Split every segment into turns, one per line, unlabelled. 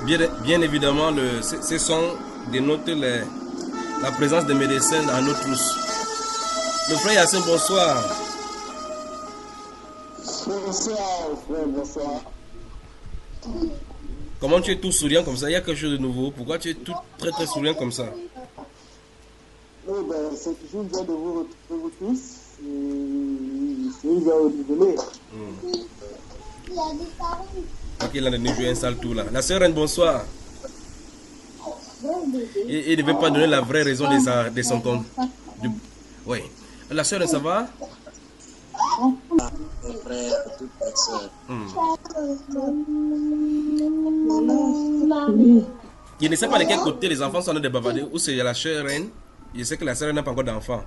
Bien évidemment, ce son dénote la présence des médecins en nous tous. Le frère Yacine, bonsoir.
Bonsoir, frère, bonsoir.
Comment tu es tout souriant comme ça? Il y a quelque chose de nouveau. Pourquoi tu es tout très très souriant comme ça?
Oui, ben, c'est toujours bien de vous retrouver vous tous. C'est une joie renouvelée.
Ok, là, nous jouons un sale tout là. La sœur Reine, bonsoir. Il ne veut pas donner la vraie raison de son compte. Oui. La sœur, ça va?
Frère, toute personne.
Je ne sais pas de quel côté les enfants sont en train de bavarder. Ou c'est la sœur Reine. Je sais que la sœur n'a pas encore d'enfant.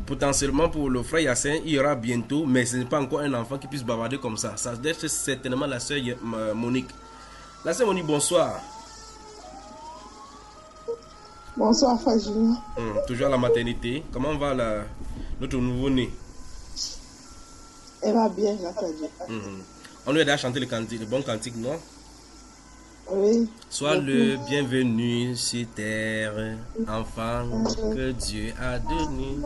Potentiellement pour le frère Yacine, il y aura bientôt, mais ce n'est pas encore un enfant qui puisse bavarder comme ça. Ça doit être certainement la sœur Monique. La sœur Monique, bonsoir.
Bonsoir, frère Julien.
Toujours à la maternité. Comment va notre nouveau-né?
Elle va bien, grâce à Dieu.
On lui a déjà chanté le bon cantique, non?
Oui.
Sois le bienvenu sur terre, enfant que Dieu a donné.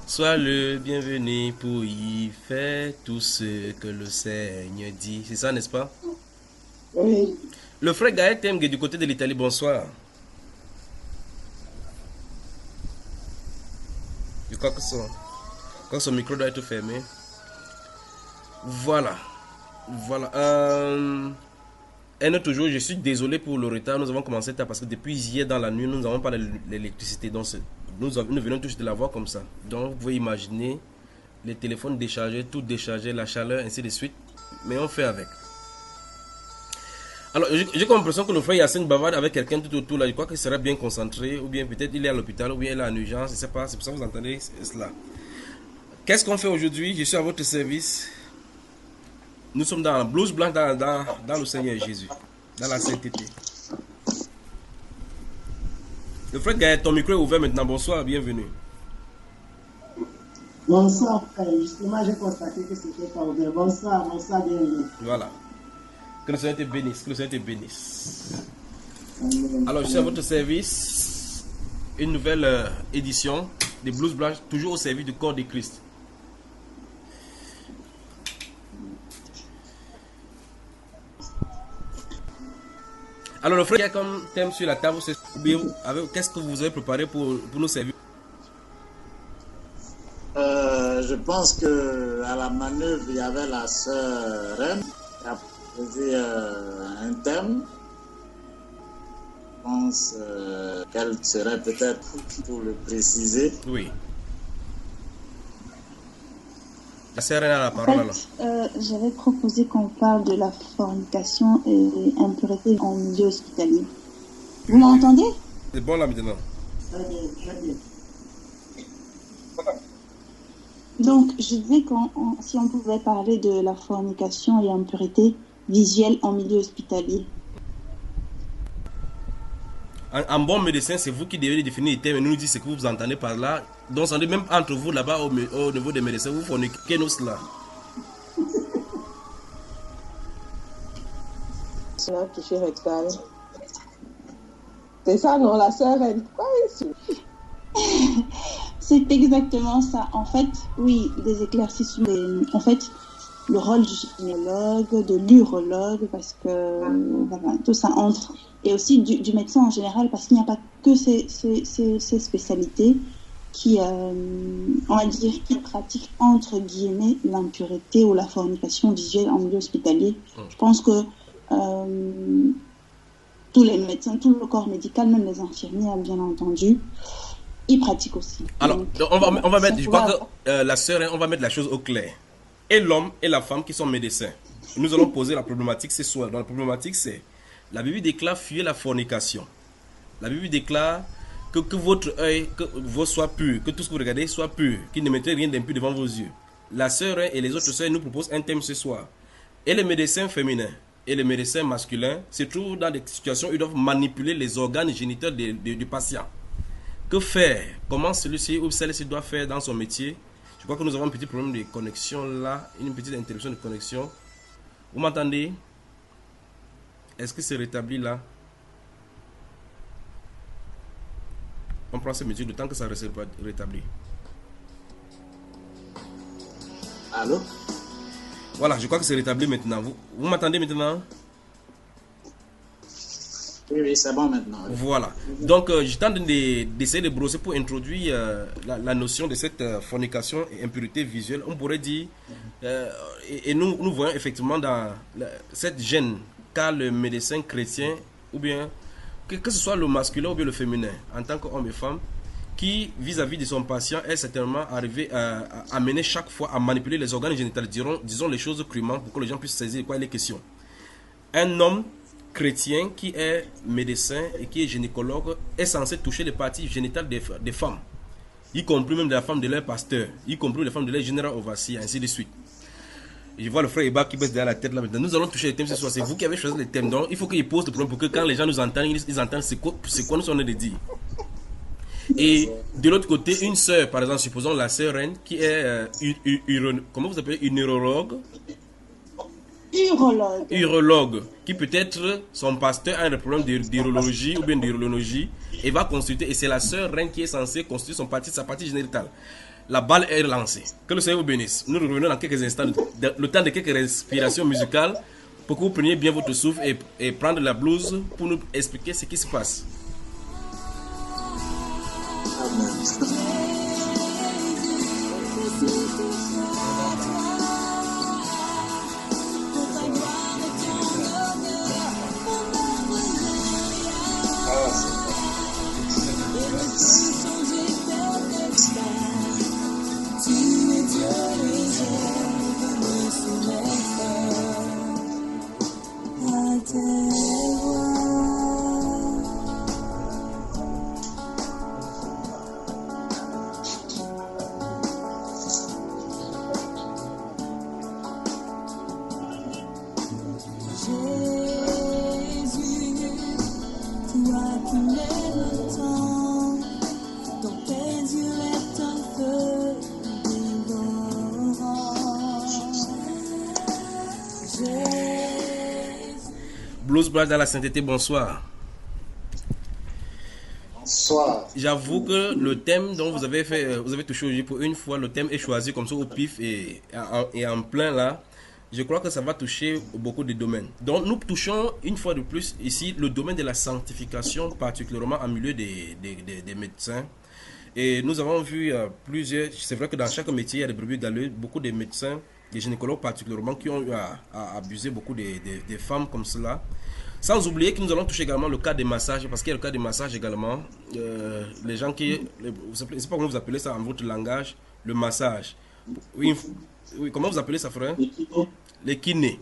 Sois le bienvenu pour y faire tout ce que le Seigneur dit. C'est ça, n'est-ce pas?
Oui.
Le frère Gaël Temgue du côté de l'Italie, bonsoir. Je crois que son micro doit être fermé. Voilà. Et toujours, je suis désolé pour le retard. Nous avons commencé tard parce que depuis hier dans la nuit, nous n'avons pas l'électricité. Donc, nous venons tous de la voir comme ça. Donc, vous pouvez imaginer les téléphones déchargés, tout déchargé, la chaleur, ainsi de suite. Mais on fait avec. Alors, j'ai comme l'impression que le frère Yacine bavarde avec quelqu'un tout autour là. Je crois qu'il serait bien concentré, ou bien peut-être il est à l'hôpital, ou bien il est en urgence. Je ne sais pas, c'est pour ça que vous entendez cela. Qu'est-ce qu'on fait aujourd'hui? Je suis à votre service. Nous sommes dans la blouse blanche dans le Seigneur Jésus, dans la sainteté. Le frère Gaël, ton micro est ouvert maintenant. Bonsoir, bienvenue.
Bonsoir, frère. Justement, j'ai constaté que c'était pas ouvert. Bonsoir, bienvenue.
Voilà. Que le Seigneur te bénisse, que le Seigneur te bénisse. Alors, je suis à votre service. Une nouvelle édition des blouses blanches, toujours au service du corps de Christ. Alors, le frère, il y a comme thème sur la table, qu'est-ce que vous avez préparé pour nous servir?
Je pense que à la manœuvre, il y avait la sœur Reine qui a posé un thème. Je pense qu'elle serait peut-être pour le préciser.
Oui. La sœur Reine a la parole alors.
J'avais proposé qu'on parle de la fornication et impureté en milieu hospitalier. Vous m'entendez?
C'est bon là maintenant.
Très bien, très bien.
Donc, je disais si on pouvait parler de la fornication et impureté visuelle en milieu hospitalier.
En bon médecin, c'est vous qui devez définir les termes et nous dire ce que vous entendez par là. Donc, ça dit même entre vous là-bas au niveau des médecins, vous forniquez nous cela.
C'est un cliché rectal. C'est ça, non, la sœur, elle dit quoi ici?
C'est exactement ça. En fait, oui, des éclaircissements. En fait, le rôle du gynécologue, de l'urologue, parce que voilà, tout ça entre. Et aussi du médecin en général, parce qu'il n'y a pas que ces spécialités qui, on va dire, qui pratiquent entre guillemets l'impureté ou la fornication visuelle en milieu hospitalier. Je pense que tous les médecins, tout le corps médical, même les infirmières, bien entendu, ils pratiquent aussi.
Alors, donc, on va mettre, je crois que la sœur, on va mettre la chose au clair. Et l'homme et la femme qui sont médecins. Nous allons poser la problématique ce soir. Donc, la problématique, c'est la Bible déclare fuyez la fornication. La Bible déclare que votre œil, que vos soient purs, que tout ce que vous regardez soit pur, qu'il ne mettez rien d'impur devant vos yeux. La sœur et les autres sœurs nous proposent un thème ce soir. Et les médecins féminins et les médecins masculins se trouvent dans des situations où ils doivent manipuler les organes génitaux du patient. Que faire? Comment celui-ci ou celle-ci doit faire dans son métier? Je crois que nous avons un petit problème de connexion là, une petite interruption de connexion. Vous m'entendez? Est-ce que c'est rétabli là? On prend ces mesures de temps que ça reste rétabli.
Allô?
Voilà, je crois que c'est rétabli maintenant. Vous m'entendez maintenant?
Oui, oui, c'est bon maintenant. Oui.
Voilà. Donc, j'étais en train d'essayer de brosser pour introduire la notion de cette fornication et impurité visuelle. On pourrait dire, et nous voyons effectivement dans cette gêne qu'a le médecin chrétien, ou bien que ce soit le masculin ou bien le féminin, en tant qu'homme et femme, qui, vis-à-vis de son patient, est certainement arrivé à amener chaque fois à manipuler les organes génitaux, disons les choses crûment, pour que les gens puissent saisir de quoi il est question. Un homme chrétien qui est médecin et qui est gynécologue est censé toucher les parties génitales des femmes, y compris même de la femme de leur pasteur, y compris les femmes de leur général overseer, ainsi de suite. Et je vois le frère Eba qui baisse derrière la tête là maintenant. Nous allons toucher les thèmes ce soir. C'est vous qui avez choisi les thèmes. Donc il faut qu'il pose le problème pour que quand les gens nous entendent, ils entendent c'est quoi nous sommes en train de dire. Et de l'autre côté, une sœur, par exemple, supposons la sœur Reine, qui est comment vous appelez, une urologue? Urologue, qui peut-être son pasteur a un problème d'urologie ou bien d'urologie et va consulter. Et c'est la sœur Reine qui est censée consulter sa partie génitale. La balle est lancée. Que le Seigneur vous bénisse. Nous revenons dans quelques instants, le temps de quelques respirations musicales, pour que vous preniez bien votre souffle et prendre la blouse pour nous expliquer ce qui se passe. Blues Brothers dans la sainteté, bonsoir.
Bonsoir.
J'avoue que le thème dont vous avez touché aujourd'hui pour une fois, le thème est choisi comme ça au pif et en plein là. Je crois que ça va toucher beaucoup de domaines. Donc nous touchons une fois de plus ici le domaine de la sanctification, particulièrement en milieu des médecins. Et nous avons vu plusieurs, c'est vrai que dans chaque métier il y a des brebis galeuses, beaucoup de médecins, des gynécologues particulièrement qui ont eu à abuser beaucoup des femmes comme cela. Sans oublier que nous allons toucher également le cas des massages, parce qu'il y a le cas des massages également. Les gens qui, je ne sais pas comment vous appelez ça en votre langage, le massage. Oui, comment vous appelez ça, frère? Les kinés.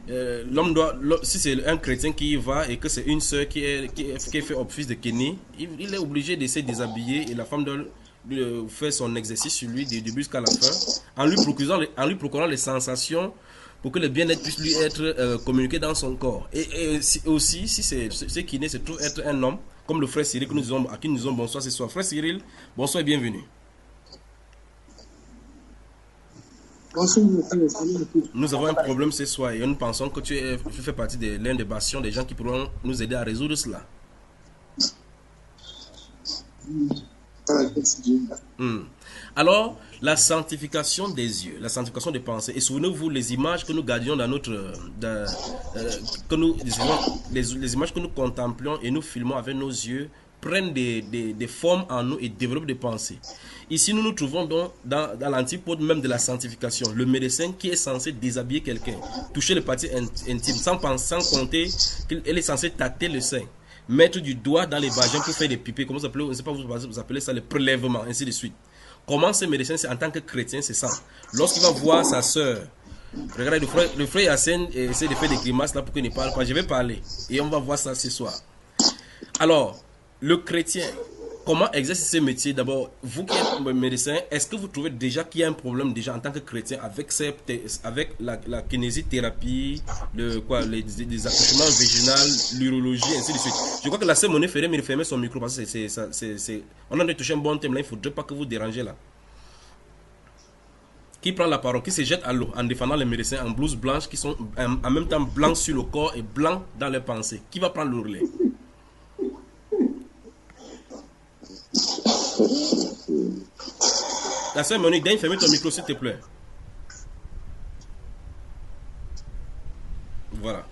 L'homme doit, si c'est un chrétien qui y va et que c'est une soeur qui fait office de kiné, il est obligé de se déshabiller et la femme doit faire son exercice sur lui du début jusqu'à la fin, en lui procurant les sensations pour que le bien-être puisse lui être communiqué dans son corps. Et aussi, si c'est kiné se trouve être un homme, comme le frère Cyril à qui nous disons bonsoir ce soir. Frère Cyril, bonsoir et bienvenue. Nous avons un problème ce soir et nous pensons que tu fais partie de l'un des bastions des gens qui pourront nous aider à résoudre cela. Alors, la sanctification des yeux, la sanctification des pensées. Et souvenez-vous, les images que nous gardions dans les images que nous contemplons et nous filmons avec nos yeux prennent des formes en nous et développent des pensées. Ici, nous nous trouvons donc dans l'antipode même de la sanctification. Le médecin qui est censé déshabiller quelqu'un, toucher les parties intimes, sans compter qu'il est censé tâter le sein, mettre du doigt dans les vagins pour faire des pipés, comment vous appelez, je ne sais pas vous appelez ça, les prélèvements, ainsi de suite. Comment ce médecin, en tant que chrétien, c'est ça. Lorsqu'il va voir sa soeur, regardez, le frère Yassine essaie de faire des grimaces là pour qu'il ne parle pas. Je vais parler et on va voir ça ce soir. Alors, le chrétien, comment exercer ce métier? D'abord, vous qui êtes médecin, est-ce que vous trouvez déjà qu'il y a un problème déjà en tant que chrétien avec la kinésithérapie, les accouchements vaginaux, l'urologie, ainsi de suite? Je crois que la sœur Monet Ferré me fermer son micro parce que on a touché un bon thème là, il ne faudrait pas que vous dérangez là. qui prend la parole, qui se jette à l'eau en défendant les médecins en blouse blanche, qui sont en même temps blancs sur le corps et blancs dans leurs pensées. Qui va prendre le relais? La sœur Monique, Daigne, ferme ton micro s'il te plaît. Voilà.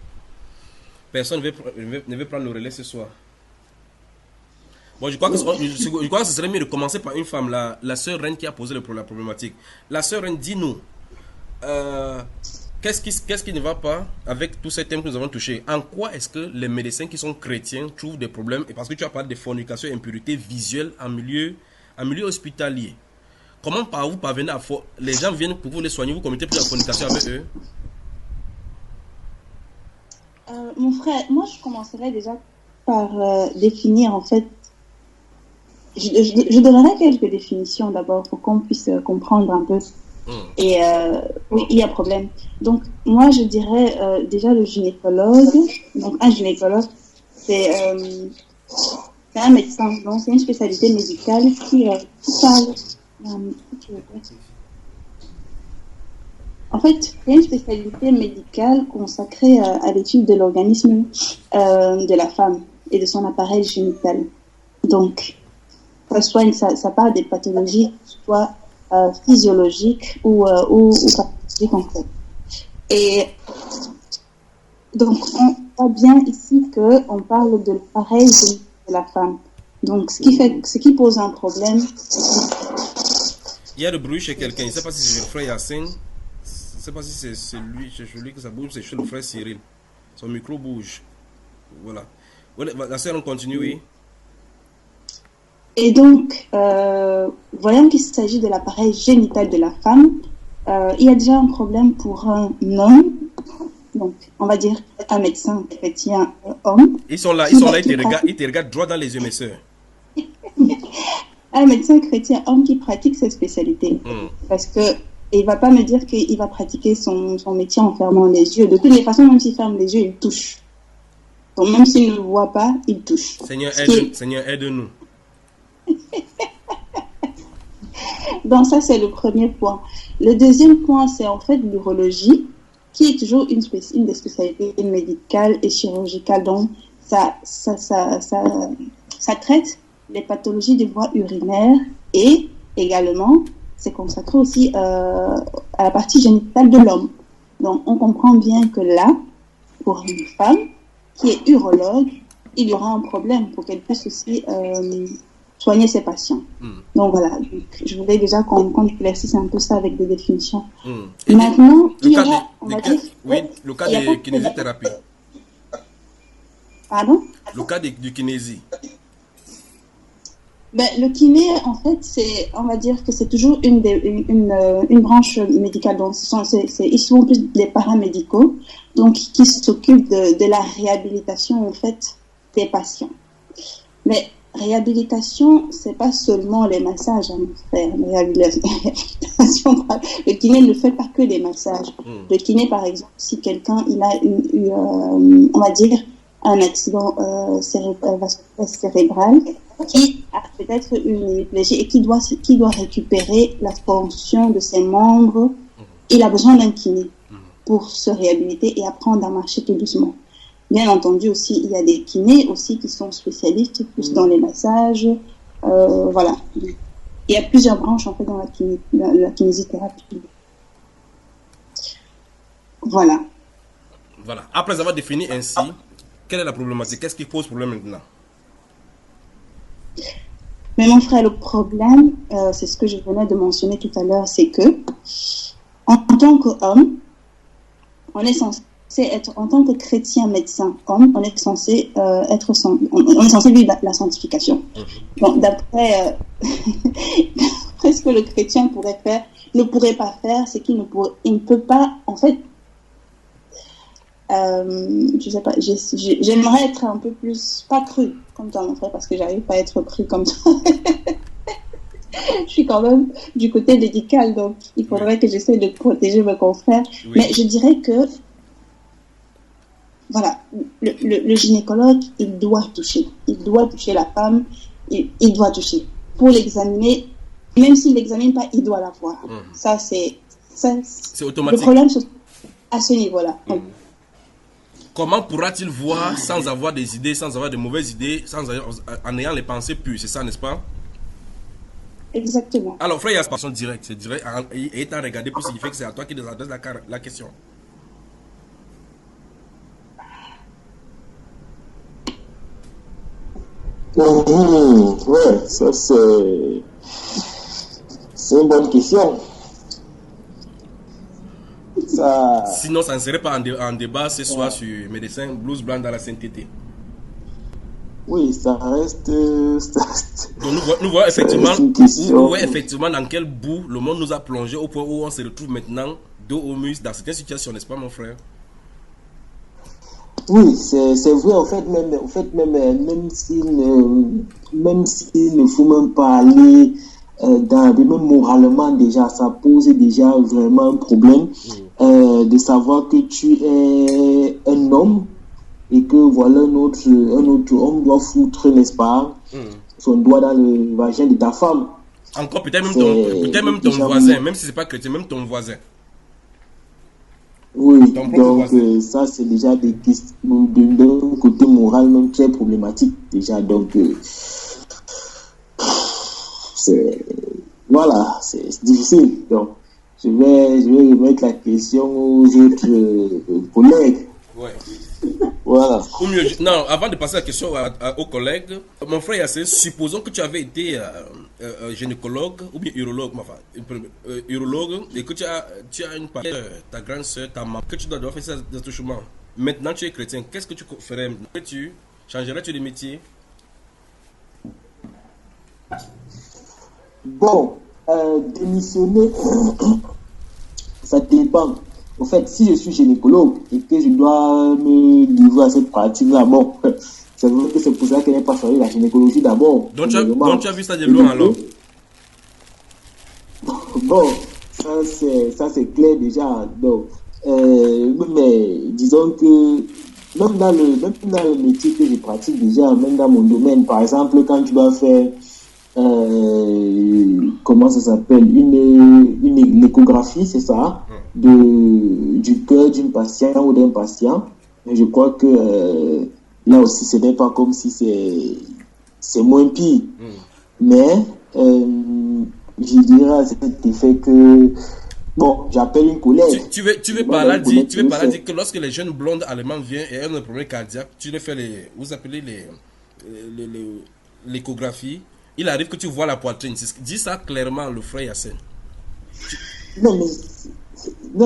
Personne ne veut prendre le relais ce soir. Bon, je crois que ce serait mieux de commencer par une femme, la sœur Reine qui a posé la problématique. La sœur Reine, dis-nous, qu'est-ce qui ne va pas avec tous ces thèmes que nous avons touchés? En quoi est-ce que les médecins qui sont chrétiens trouvent des problèmes? Et parce que tu as parlé de fornication et impurité visuelle en milieu hospitalier. Comment vous parvenez à... Les gens viennent pour vous les soigner, vous commettez plus la fornication avec eux?
Mon frère, moi je commencerai déjà par définir en fait. Je donnerai quelques définitions d'abord pour qu'on puisse comprendre un peu. Et oui, il y a problème. Donc moi je dirais déjà le gynécologue. Donc un gynécologue, c'est un médecin, donc c'est une spécialité médicale qui parle. En fait, c'est une spécialité médicale consacrée à l'étude de l'organisme de la femme et de son appareil génital. Donc, ça part des pathologies, soit physiologiques ou pathologiques en fait. Et donc, on voit bien ici qu'on parle de l'appareil génital de la femme. Donc, ce qui pose un problème.
Il y a le bruit chez quelqu'un. Je ne sais pas si c'est le frère Yassine. Je ne sais pas si c'est lui, chez lui que ça bouge, c'est chez le frère Cyril. Son micro bouge. Voilà. La sœur, on continue, oui.
Et donc, voyons qu'il s'agit de l'appareil génital de la femme. Il y a déjà un problème pour un homme. Donc, on va dire un médecin chrétien homme.
Ils sont là, ils te regardent droit dans les yeux, mes sœurs.
Un médecin chrétien homme qui pratique cette spécialité. Parce que il va pas me dire qu'il va pratiquer son métier en fermant les yeux. De toutes les façons, même s'il ferme les yeux, il touche. Donc même s'il ne voit pas, il touche.
Seigneur, aide-nous.
Donc ça, c'est le premier point. Le deuxième point, c'est en fait l'urologie, qui est toujours une des spécialités médicales et chirurgicales. Donc ça traite les pathologies des voies urinaires et également c'est consacré aussi à la partie génitale de l'homme. Donc on comprend bien que là, pour une femme qui est urologue, il y aura un problème pour qu'elle puisse aussi soigner ses patients. Donc voilà, donc, je voulais déjà qu'on éclaircisse un peu ça avec des définitions. Maintenant, il y aura,
le cas de kinésithérapie.
Pardon?
Le cas du kinésie.
Ben, le kiné, en fait, on va dire que c'est toujours une branche médicale. Donc, ils sont plus des paramédicaux, donc qui s'occupent de la réhabilitation, en fait, des patients. Mais réhabilitation, c'est pas seulement les massages, hein, mon frère. Le kiné ne fait pas que les massages. Le kiné, par exemple, si quelqu'un il a on va dire un accident cérébral qui a peut-être une hémiplégie et qui doit récupérer la fonction de ses membres, il a besoin d'un kiné pour se réhabiliter et apprendre à marcher tout doucement. Bien entendu aussi, il y a des kinés aussi qui sont spécialistes plus dans les massages. Voilà. Il y a plusieurs branches en fait dans la kinésithérapie. Voilà.
Voilà. Après avoir défini ainsi, quelle est la problématique? Qu'est-ce qui pose problème maintenant?
Mais mon frère, le problème, c'est ce que je venais de mentionner tout à l'heure, c'est que en tant qu'homme, on est censé être, en tant que chrétien médecin homme, on est censé on est censé vivre la sanctification. Donc d'après ce que le chrétien ne pourrait pas faire, c'est qu'il ne peut pas, en fait, je sais pas, j'aimerais être un peu plus, pas cru comme toi mon frère, parce que j'arrive pas à être cru comme toi. Je suis quand même du côté médical, donc il faudrait que j'essaie de protéger mes confrères. Mais je dirais que voilà, le gynécologue, il doit toucher la femme, il doit toucher pour l'examiner. Même s'il l'examine pas, il doit la voir. Ça c'est
C'est
le
automatique.
problème se à ce niveau-là. Oui.
Comment pourra-t-il voir sans avoir des idées, sans avoir de mauvaises idées, en ayant les pensées pures, c'est ça, n'est-ce pas?
Exactement.
Alors, frère, il y a une façon directe. C'est direct. Et étant regardé, pour signifier que c'est à toi qui adresse la question.
Ouais, ça c'est une bonne question. Ça...
Sinon, ça ne serait pas en débat ce soir sur médecin blues blanc dans la sainteté.
Oui, ça reste.
Donc nous voyons effectivement, effectivement dans quel bout le monde nous a plongé au point où on se retrouve maintenant dos au mur dans certaines situations, n'est-ce pas, mon frère?
Oui, c'est vrai. En fait, même s'il ne faut même pas aller même moralement déjà, ça pose déjà vraiment un problème de savoir que tu es un homme et que voilà un autre homme doit foutre, n'est-ce pas, son doigt dans le vagin de ta femme.
Encore peut-être même ton voisin, même si c'est pas chrétien, même ton voisin.
Oui, donc ça c'est déjà des questions d'un côté moral même très problématique déjà, donc voilà, c'est difficile. Donc je vais remettre la question aux autres collègues.
Ouais.
Voilà.
Ou mieux, non, avant de passer la question aux collègues, mon frère Yassine, supposons que tu avais été gynécologue ou bien urologue, urologue, et que tu as une partie, ta grande soeur, ta maman, que tu dois faire ça d'attouchement. Maintenant tu es chrétien, qu'est-ce que tu ferais? Changerais-tu de métier?
Bon, démissionner, ça dépend. En fait, si je suis gynécologue et que je dois me livrer à cette pratique-là, bon, c'est vrai que c'est pour ça qu'elle n'est pas choisi la gynécologie d'abord.
Donc tu as vu ça de loin alors?
Bon, ça c'est clair déjà. Donc, mais disons que même dans le métier que je pratique déjà, même dans mon domaine, par exemple, quand tu dois faire comment ça s'appelle, une échographie, c'est ça, du cœur d'une patiente ou d'un patient. Je crois que là aussi ce n'est pas comme si c'est moins pire, mais je dirais à cet effet que bon, j'appelle une collègue.
Tu veux par là dire que lorsque les jeunes blondes allemandes viennent et ont un problème cardiaque, tu les fais vous appelez l'échographie. Il arrive que tu vois la poitrine. Dis ça clairement, le frère Yassine.
Non,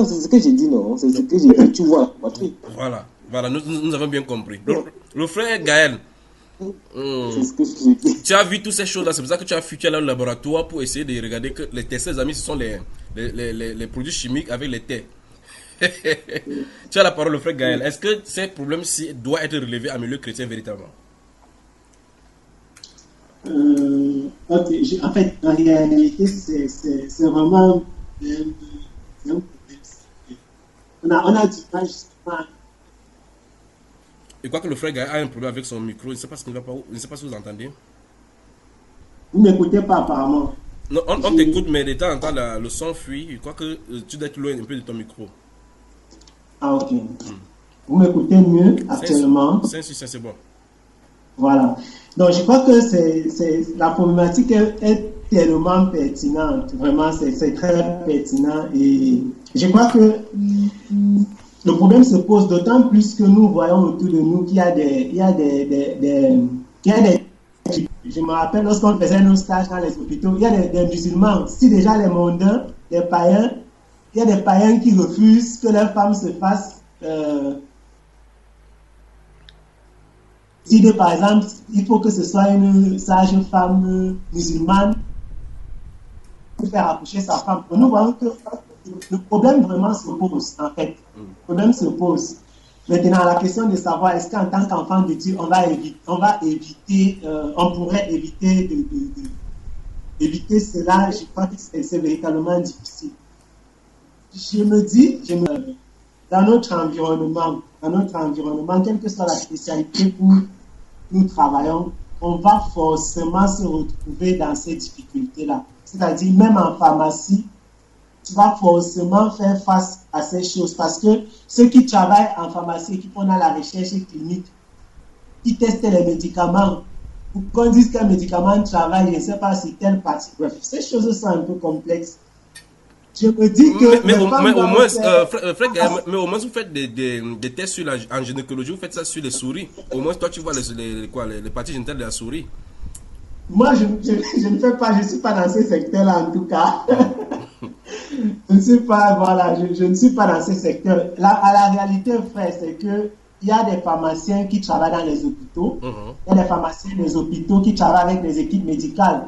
c'est ce que j'ai dit, non. C'est ce que j'ai dit, tu vois la poitrine.
Voilà, nous avons bien compris. Le frère Gaël,
c'est ce que j'ai dit.
Tu as vu toutes ces choses-là, c'est pour ça que tu as fuité au laboratoire pour essayer de regarder que les tests, les amis, ce sont les produits chimiques avec les thés. Tu as la parole, le frère Gaël. Est-ce que ces problèmes-ci doivent être relevés en milieu chrétien véritablement?
Ok, en fait, en réalité, c'est vraiment un problème. On a du mal justement.
Je crois que le frère Gaël a un problème avec son micro. Je ne sais pas ce qu'il va pas. Je ne sais pas si vous entendez.
Vous ne m'écoutez pas apparemment.
Non, on t'écoute, mais de temps en temps, le son fuit. Je crois que tu dois être loin un peu de ton micro.
Ah, ok. Vous m'écoutez mieux actuellement?
C'est bon.
Voilà. Donc, je crois que la problématique est tellement pertinente. Vraiment, c'est très pertinent. Et je crois que le problème se pose d'autant plus que nous voyons autour de nous qu'il y a je me rappelle lorsqu'on faisait nos stages dans les hôpitaux, il y a des musulmans. Si déjà les mondains, les païens, il y a des païens qui refusent que leurs femmes se fassent si par exemple, il faut que ce soit une sage femme musulmane pour faire accoucher sa femme. Nous voyons que le problème vraiment se pose, en fait. Le problème se pose. Maintenant, la question de savoir est-ce qu'en tant qu'enfant de Dieu, on pourrait éviter cela, je crois que c'est véritablement difficile. Je me dis, dans notre environnement, quelle que soit la spécialité où nous travaillons, on va forcément se retrouver dans ces difficultés-là. C'est-à-dire, même en pharmacie, tu vas forcément faire face à ces choses parce que ceux qui travaillent en pharmacie, qui font dans la recherche clinique, qui testent les médicaments, pour qu'on dise qu'un médicament travaille, je ne sais pas si telle partie. Bref, ces choses sont un peu complexes. Je me dis que.
Mais au moins, mais au moins, vous faites des tests sur en gynécologie, vous faites ça sur les souris. Au moins, toi, tu vois les parties génitales de la souris.
Moi, je ne fais pas, je ne suis pas dans ce secteur-là en tout cas. Je ne suis pas, voilà, je ne suis pas dans ce secteur. À la réalité, frère, c'est que il y a des pharmaciens qui travaillent dans les hôpitaux. Il y a des pharmaciens des hôpitaux qui travaillent avec les équipes médicales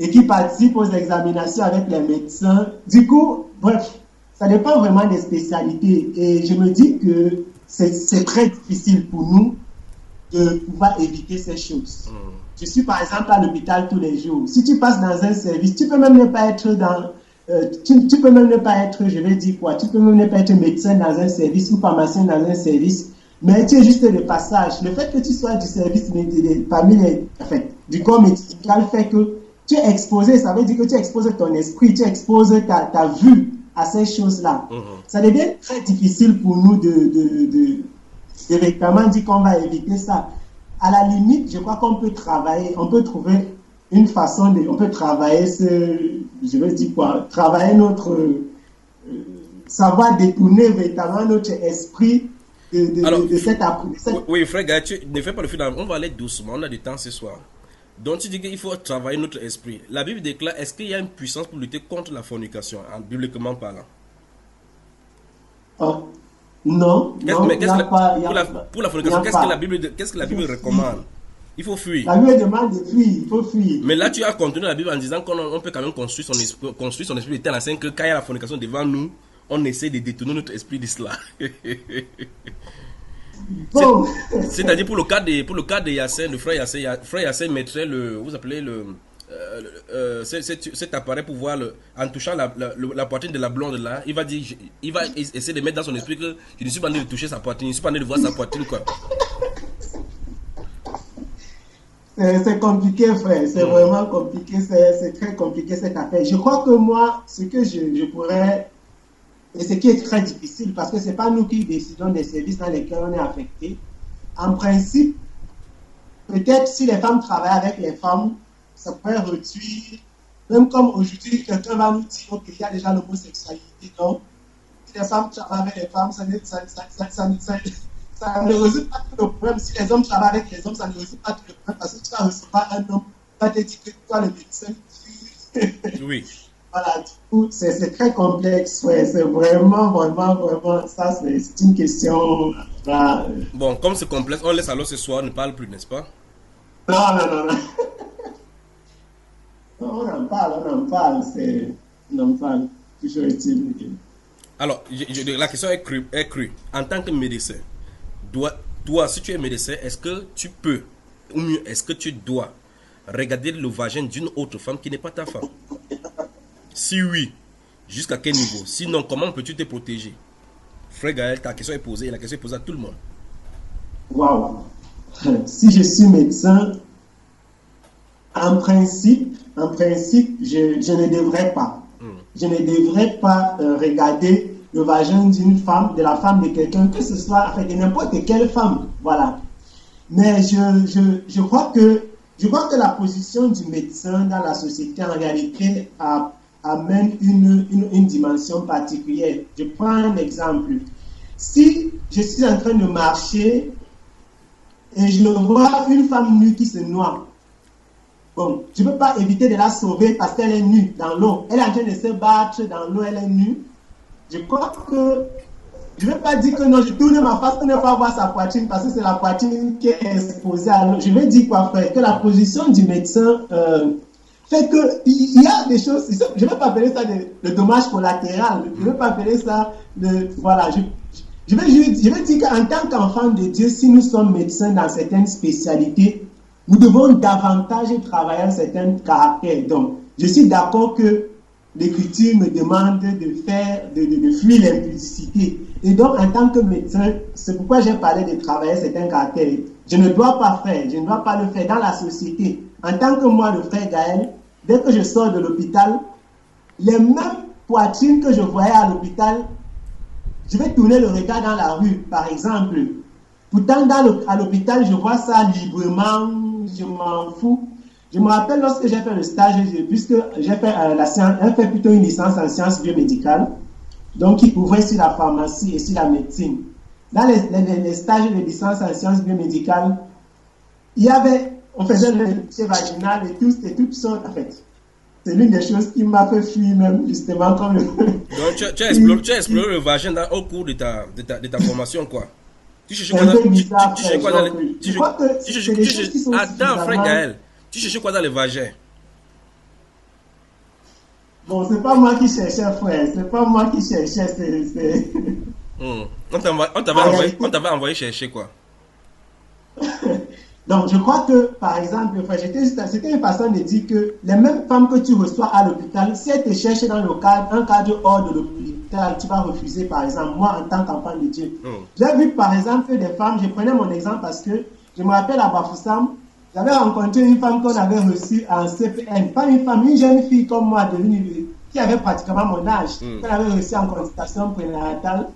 et qui participent aux examinations avec les médecins. Du coup, bref, ça dépend vraiment des spécialités. Et je me dis que c'est très difficile pour nous de pouvoir éviter ces choses. Je suis par exemple à l'hôpital tous les jours. Si tu passes dans un service, tu peux même ne pas être dans... tu peux même ne pas être, je vais dire quoi, tu peux même ne pas être médecin dans un service ou pharmacien dans un service, mais tu es juste de passage. Le fait que tu sois du service parmi les, enfin, du corps médical fait que tu es exposé, ça veut dire que tu exposes ton esprit, tu exposes ta vue à ces choses-là. Ça devient très difficile pour nous de vraiment dire qu'on va éviter ça. À la limite, je crois qu'on peut travailler, on peut trouver une façon on peut travailler je veux dire quoi, travailler notre savoir détourner véritablement notre esprit de cette approche.
Oui, frère, tu ne fais pas le fil, on va aller doucement, on a du temps ce soir. Donc tu dis qu'il faut travailler notre esprit. La Bible déclare, est-ce qu'il y a une puissance pour lutter contre la fornication, bibliquement parlant?
Non.
Pour la fornication, qu'est-ce que la Bible recommande? Il faut fuir.
La Bible demande de fuir, il faut fuir.
Mais là, tu as continué la Bible en disant qu'on peut quand même construire son esprit de telle enseigne que quand il y a la fornication devant nous, on essaie de détourner notre esprit de cela. Bon. C'est-à-dire pour le cas de Yassine, le frère Yassine mettrait cet appareil pour voir en touchant la poitrine de la blonde là, il va essayer de mettre dans son esprit que je ne suis pas en train de toucher sa poitrine, je suis pas en train de voir sa poitrine quoi.
C'est compliqué, frère. C'est vraiment compliqué. C'est très compliqué cette affaire. Je crois que moi, ce que je pourrais, et ce qui est très difficile, parce que c'est pas nous qui décidons des services dans lesquels on est affecté. En principe, peut-être si les femmes travaillent avec les femmes, ça pourrait réduire. Même comme aujourd'hui, quelqu'un va nous dire qu'il y a déjà l'homosexualité. Donc, si les femmes travaillent avec les femmes, ça ne résout pas tout le problème. Si les hommes travaillent avec les hommes, ça ne résout pas tout le problème parce que tu vas recevoir un homme qui va te dire que toi, le médecin,
oui.
Voilà, du coup, c'est très complexe. Ouais. C'est vraiment, ça, c'est une question.
Bon, comme c'est complexe, on laisse alors ce soir, on ne parle plus, n'est-ce pas?
Non. On en parle. On en parle. Toujours est-il.
Alors, la question est crue. En tant que médecin, toi, si tu es médecin, est-ce que tu peux, ou mieux, est-ce que tu dois regarder le vagin d'une autre femme qui n'est pas ta femme? Si oui, jusqu'à quel niveau? Sinon, comment peux-tu te protéger? Frère Gaël, ta question est posée et la question est posée à tout le monde.
Waouh! Si je suis médecin, en principe, je ne devrais pas. Je ne devrais pas regarder le vagin d'une femme, de la femme de quelqu'un, que ce soit de n'importe quelle femme. Voilà. Mais je crois que la position du médecin dans la société, en réalité, amène une dimension particulière. Je prends un exemple. Si je suis en train de marcher et je vois une femme nue qui se noie, bon, je ne peux pas éviter de la sauver parce qu'elle est nue dans l'eau. Elle est en train de se battre dans l'eau, elle est nue. Je crois que je ne vais pas dire que non, je tourne ma face pour ne pas voir sa poitrine parce que c'est la poitrine qui est exposée à l'eau. Je vais dire quoi faire? Que la position du médecin fait qu'il y a des choses, je ne vais pas appeler ça le dommage collatéral, je ne vais pas appeler ça voilà. Je vais dire qu'en tant qu'enfant de Dieu, si nous sommes médecins dans certaines spécialités, nous devons davantage travailler un certain caractère. Donc, je suis d'accord que l'Écriture me demande de fuir l'impudicité. Et donc, en tant que médecin, c'est pourquoi j'ai parlé de travailler certains caractères. Je ne dois pas le faire dans la société. En tant que moi, le frère Gaël, dès que je sors de l'hôpital, les mêmes poitrine que je voyais à l'hôpital, je vais tourner le regard dans la rue, par exemple. Pourtant, à l'hôpital, je vois ça librement, je m'en fous. Je me rappelle lorsque j'ai fait le stage, puisque j'ai fait plutôt une licence en sciences biomédicales, donc qui ouvrait sur la pharmacie et sur la médecine. Dans les stages de licence en sciences biomédicales, on faisait le toucher vaginal et toutes sortes, en fait. C'est l'une des choses qui m'a fait fuir même, justement, comme le...
Donc, tu as exploré le vagin au cours de ta formation, quoi. Tu cherchais quoi dans les... Attends, frère Gaël. Tu cherchais quoi dans les vagins?
Bon, c'est pas moi qui cherchais, frère. C'est pas moi qui cherchais, c'est...
On t'avait envoyé chercher quoi?
Donc, je crois que, par exemple, c'était une façon de dire que les mêmes femmes que tu reçois à l'hôpital, si elles te cherchent dans un cadre hors de l'hôpital, tu vas refuser, par exemple, moi, en tant qu'enfant de Dieu. J'ai vu, par exemple, des femmes, je prenais mon exemple parce que je me rappelle à Bafoussam, j'avais rencontré une femme qu'on avait reçue en CPN, pas une femme, une jeune fille comme moi de l'université, qui avait pratiquement mon âge, qu'on avait reçue en consultation prénatale,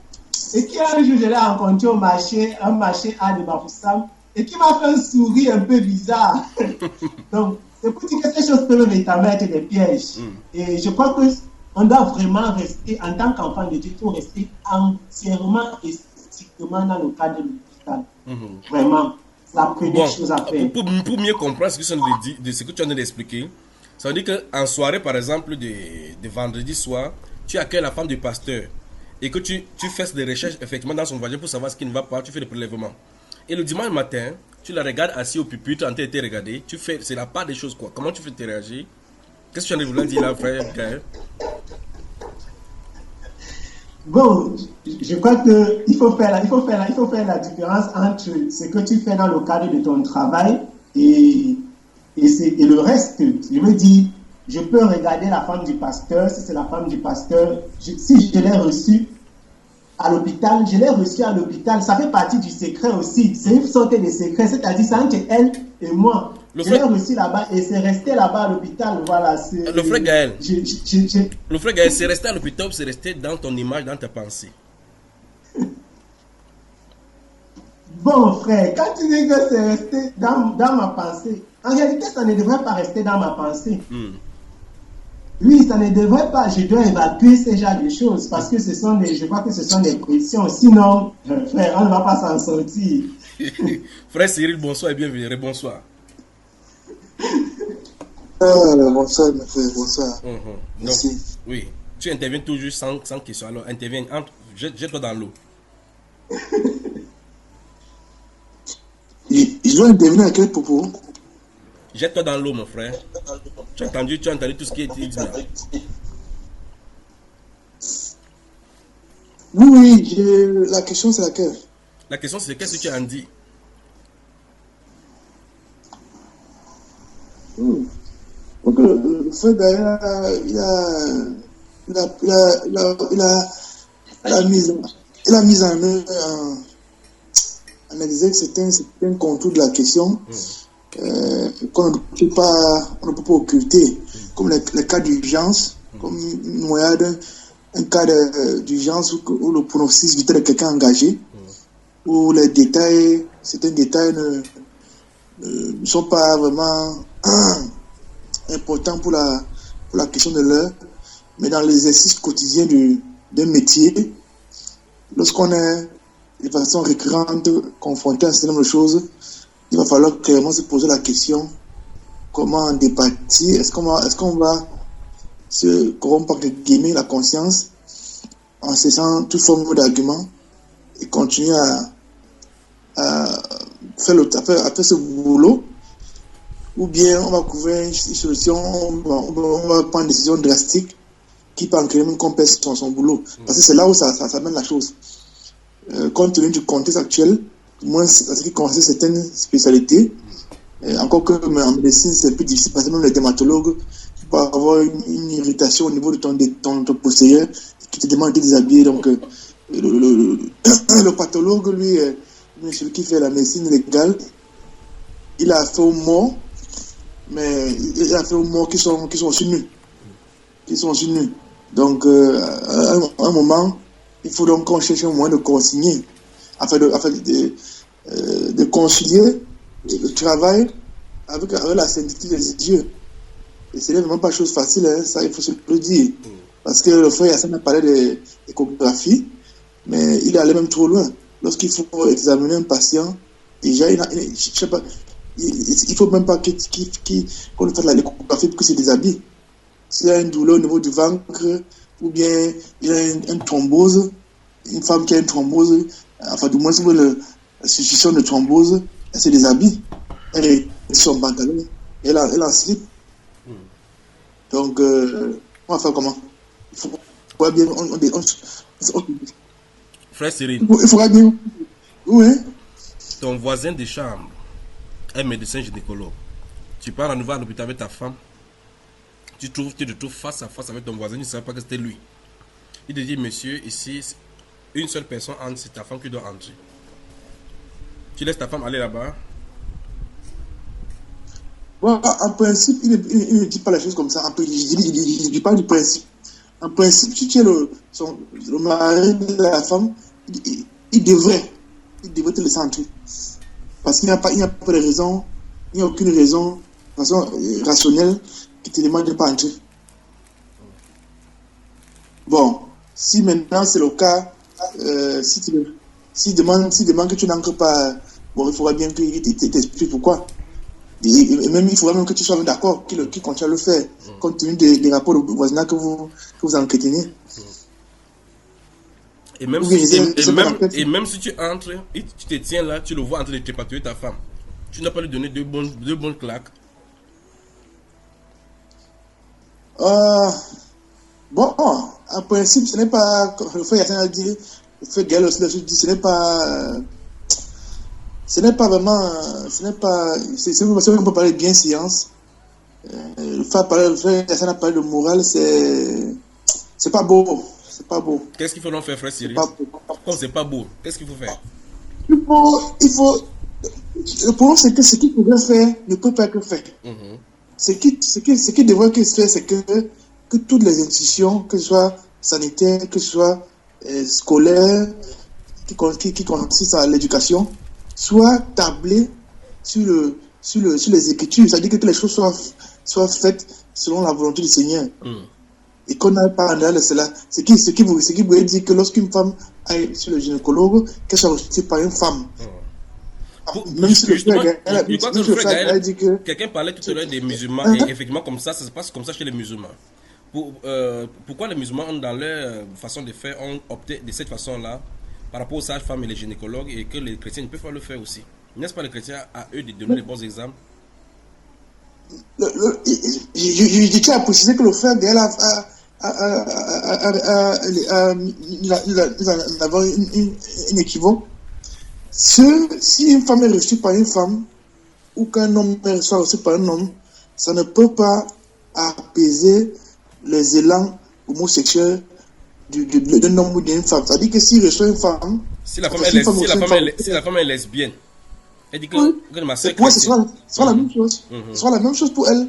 et qui un jour je l'ai rencontré au marché, un marché A de Bafoussam, et qui m'a fait un sourire un peu bizarre. Donc, c'est pour dire que ces choses peuvent véritablement être des pièges. Et je crois qu'on doit vraiment rester, en tant qu'enfant de Dieu, il faut rester entièrement et strictement dans le cadre de l'hôpital. Vraiment, c'est la première chose à faire.
Pour mieux comprendre ce que tu viens d'expliquer, ça veut dire qu'en soirée, par exemple, de vendredi soir, tu accueilles la femme du pasteur et que tu fais des recherches effectivement dans son vagin pour savoir ce qui ne va pas, tu fais le prélèvement. Et le dimanche matin, tu la regardes assis au pupitre en train de te regarder. C'est la part des choses quoi. Comment tu fais te réagir? Qu'est-ce que tu as voulu dire là, frère Gaël?
Bon, je crois qu'il faut faire la différence entre ce que tu fais dans le cadre de ton travail et le reste. Je veux dire, je peux regarder la femme du pasteur, si c'est la femme du pasteur, si je l'ai reçue à l'hôpital, je l'ai reçue à l'hôpital, ça fait partie du secret aussi. C'est une sorte de secret, c'est-à-dire c'est entre elle et moi. Je l'ai reçue là-bas et c'est resté là-bas à l'hôpital. Voilà,
le frère Gaël, le frère Gaël, c'est resté à l'hôpital ou c'est resté dans ton image, dans ta pensée?
Bon, frère, quand tu dis que c'est resté dans ma pensée, en réalité, ça ne devrait pas rester dans ma pensée. Oui, ça ne devrait pas. Je dois évacuer ce genre de choses parce que je crois que ce sont des pressions. Sinon, frère, on ne va pas s'en sortir.
Frère Cyril, bonsoir et bienvenue. Bonsoir.
Bonsoir, mon frère, bonsoir.
Merci. Donc, oui, tu interviens toujours sans question. Alors, interviens, jette-toi dans l'eau.
Je dois intervenir à quel propos?
Jette-toi dans l'eau, mon frère. Tu as entendu tout ce qui est dit là.
Oui, la question c'est laquelle?
La question c'est qu'est-ce que tu as dit?
Donc, le frère d'ailleurs, il a mis en œuvre, analysé certains contours de la question. Qu'on ne peut pas occulter, comme les cas d'urgence, comme une noyade, un cas d'urgence où le pronostic vital de quelqu'un engagé, où les détails, certains détails ne sont pas vraiment importants pour la question de l'heure, mais dans l'exercice quotidien d'un métier, lorsqu'on est de façon récurrente confronté à un certain nombre de choses, il va falloir clairement se poser la question comment en départir. Est-ce qu'on va se corrompre la conscience en cessant toute forme d'argument et continuer à faire ce boulot, ou bien on va couvrir une solution, on va prendre une décision drastique qui peut entraîner qu'on perd son boulot. Parce que c'est là où ça mène la chose. Compte tenu du contexte actuel, moins ce qui concerne certaines spécialités, encore que en médecine c'est plus difficile parce que même les dermatologues, tu peux avoir une irritation au niveau de ton postérieur qui te demande de te déshabiller. Donc le pathologue, lui, celui qui fait la médecine légale, il a fait aux morts, mais il a fait aux morts qui sont aussi nus. Donc, à un moment, il faut donc qu'on cherche un moyen de consigner, afin de concilier le travail avec la sainteté des yeux. Et ce n'est vraiment pas chose facile, hein, ça il faut se le dire. Parce que le frère Yassine a parlé d'échographie, mais il est allé même trop loin. Lorsqu'il faut examiner un patient, déjà, je sais pas, il faut même pas qu'on lui fasse l'échographie pour qu'il se déshabille. S'il y a une douleur au niveau du ventre, ou bien il y a une thrombose, une femme qui a une thrombose, enfin du moins si vous voulez la suspicion de thrombose, elle se déshabille, elle est son pantalon, elle en slip. Donc, on va faire comment? Il faudra bien,
Frère Cyril,
il faudra bien, oui.
ton voisin de chambre, un médecin gynécologue, tu pars à nouveau à l'hôpital avec ta femme, tu te trouves face à face avec ton voisin, tu ne savais pas que c'était lui. Il te dit, monsieur, ici, une seule personne entre, c'est ta femme qui doit entrer. Tu laisses ta femme aller là-bas.
Bon, en principe, il ne dit pas la chose comme ça. Il dit pas du principe. En principe, si tu es le mari de la femme, il devrait te laisser entrer. Parce qu'il n'y a pas de raison, il n'y a aucune raison, de façon rationnelle, qui te demande de ne pas entrer. Bon, si maintenant c'est le cas, s'il demande que tu n'entres pas, bon, il faudra bien qu'il t'explique pourquoi. Et même, il faudra même que tu sois d'accord qu'il continue à le faire, compte tenu des rapports de voisinage que vous entretenez.
Et même, si tu entres, tu te tiens là, tu le vois en train de trépatouiller ta femme. Tu n'as pas lui donné deux bonnes claques.
Bon, en principe, ce n'est pas, le frère Yassine a dit, le frère Gaël aussi dit, ce n'est pas vraiment, c'est on peut parler de bienséance. Le frère Yassine a parlé de morale, c'est pas beau. C'est pas beau.
Qu'est-ce qu'il faut donc faire, frère Cyril? Comme c'est pas beau, qu'est-ce qu'il faut faire?
Il faut. Le problème, c'est que ce qu'il faudrait faire ne peut pas être fait. Ce qui devrait se faire, c'est que toutes les institutions, que ce soit sanitaires, que ce soit scolaires, qui consistent à l'éducation, soient tablées sur les écritures. C'est-à-dire que les choses soient faites selon la volonté du Seigneur. Et qu'on n'a pas en réel cela. Ce qui voulait dire que lorsqu'une femme aille sur le gynécologue, qu'elle soit reçue par une femme.
Même si quelqu'un parlait tout à l'heure des musulmans, et effectivement, comme ça se passe comme ça chez les musulmans. Pourquoi les musulmans, dans leur façon de faire, ont opté de cette façon-là par rapport aux sages-femmes et les gynécologues, et que les chrétiens ne peuvent pas le faire aussi? N'est-ce pas les chrétiens à eux de donner les bons exemples?
Je tiens à préciser que le frère Gaël avoir une équivoque. Si une femme est reçue par une femme ou qu'un homme soit reçu par un homme, ça ne peut pas apaiser les élans homosexuels d'un homme ou d'une femme. C'est-à-dire que s'il reçoit une femme,
si la femme est lesbienne, elle dit que ma sœur
ce sera la même chose. Ce sera la même chose pour elle.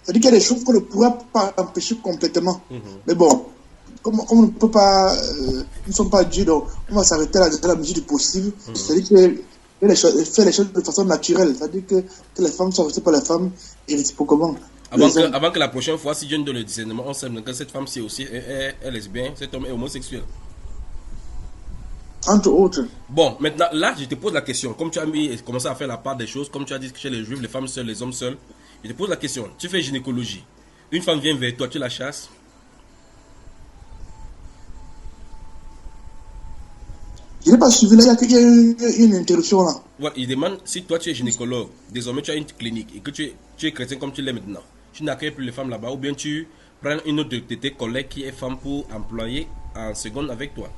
C'est-à-dire qu'il y a des choses qu'on ne pourra pas empêcher complètement. Mais bon, comme on ne peut pas, nous ne sommes pas Dieu, donc on va s'arrêter à la mesure du possible. C'est-à-dire que faire les choses de façon naturelle. C'est-à-dire que les femmes soient restées par les femmes et réciproquement.
Avant que la prochaine fois, si Dieu nous donne le discernement, on sait que cette femme c'est aussi est lesbienne, cet homme est homosexuel.
Entre autres.
Bon, maintenant, là, je te pose la question. Comme tu as commencé à faire la part des choses, comme tu as dit que chez les juifs, les femmes seules, les hommes seuls, je te pose la question. Tu fais gynécologie. Une femme vient vers toi, tu la chasses?
Je n'ai pas suivi, là, il y a une interruption là.
Ouais, il demande si toi tu es gynécologue, désormais tu as une clinique et que tu es chrétien comme tu l'es maintenant. Tu n'accueilles plus les femmes là-bas ou bien tu prends une autre de tes collègues qui est femme pour employer en seconde avec toi.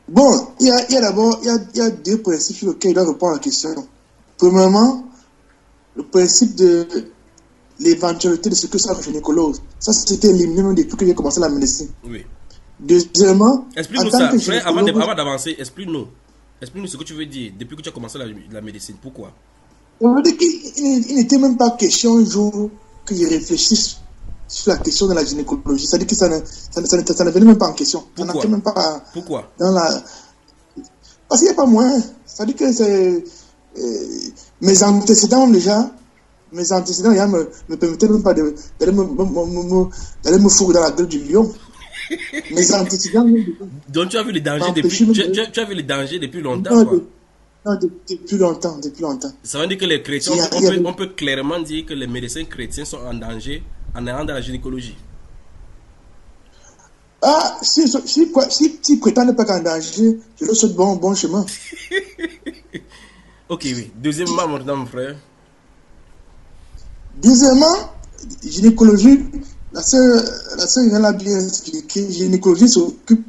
Bon, il y a deux principes sur lesquels il doit répondre à la question. Premièrement, le principe de l'éventualité de ce que soit le gynécologue. Ça, c'était éliminé depuis que j'ai commencé la médecine.
Oui.
Deuxièmement,
explique-nous ça, frère, avant d'avancer, explique-nous ce que tu veux dire depuis que tu as commencé la médecine. Pourquoi?
On veut dire qu'il n'était même pas question un jour que je réfléchisse sur la question de la gynécologie. C'est-à-dire que ça ne venait même pas en question. Ça
Pourquoi?
n'entrait même pas
Pourquoi?
dans la... Parce qu'il n'y a pas moyen. C'est-à-dire que c'est... mes antécédents déjà me permettaient même pas d'aller me fourrer dans la gueule du lion. Mes antécédents...
Donc tu as vu les dangers depuis, tu as vu les dangers depuis longtemps,
Non,
quoi.
Non, depuis longtemps.
Ça veut dire que les chrétiens, on peut clairement dire que les médecins chrétiens sont en danger en allant dans la gynécologie.
Ah, si prétend ne pas qu'en danger, je le souhaite bon chemin.
Ok, oui. Deuxièmement, mon frère.
Deuxièmement, gynécologie, la sœur l'a bien expliqué, gynécologie s'occupe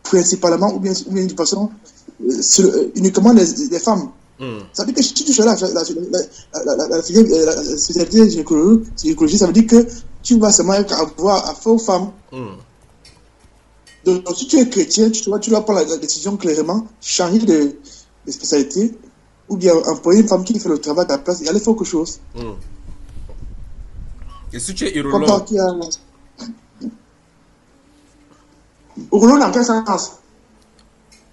principalement ou bien de façon uniquement des femmes. Ça veut dire que si tu fais la spécialité de gynécologie, ça veut dire que tu vas seulement avoir affaire aux femmes. Donc, si tu es chrétien, tu dois prendre la décision clairement, changer de spécialité, ou bien employer une femme qui fait le travail à ta place et aller faire quelque chose.
Et si tu es urologue?
Urologue dans quel sens?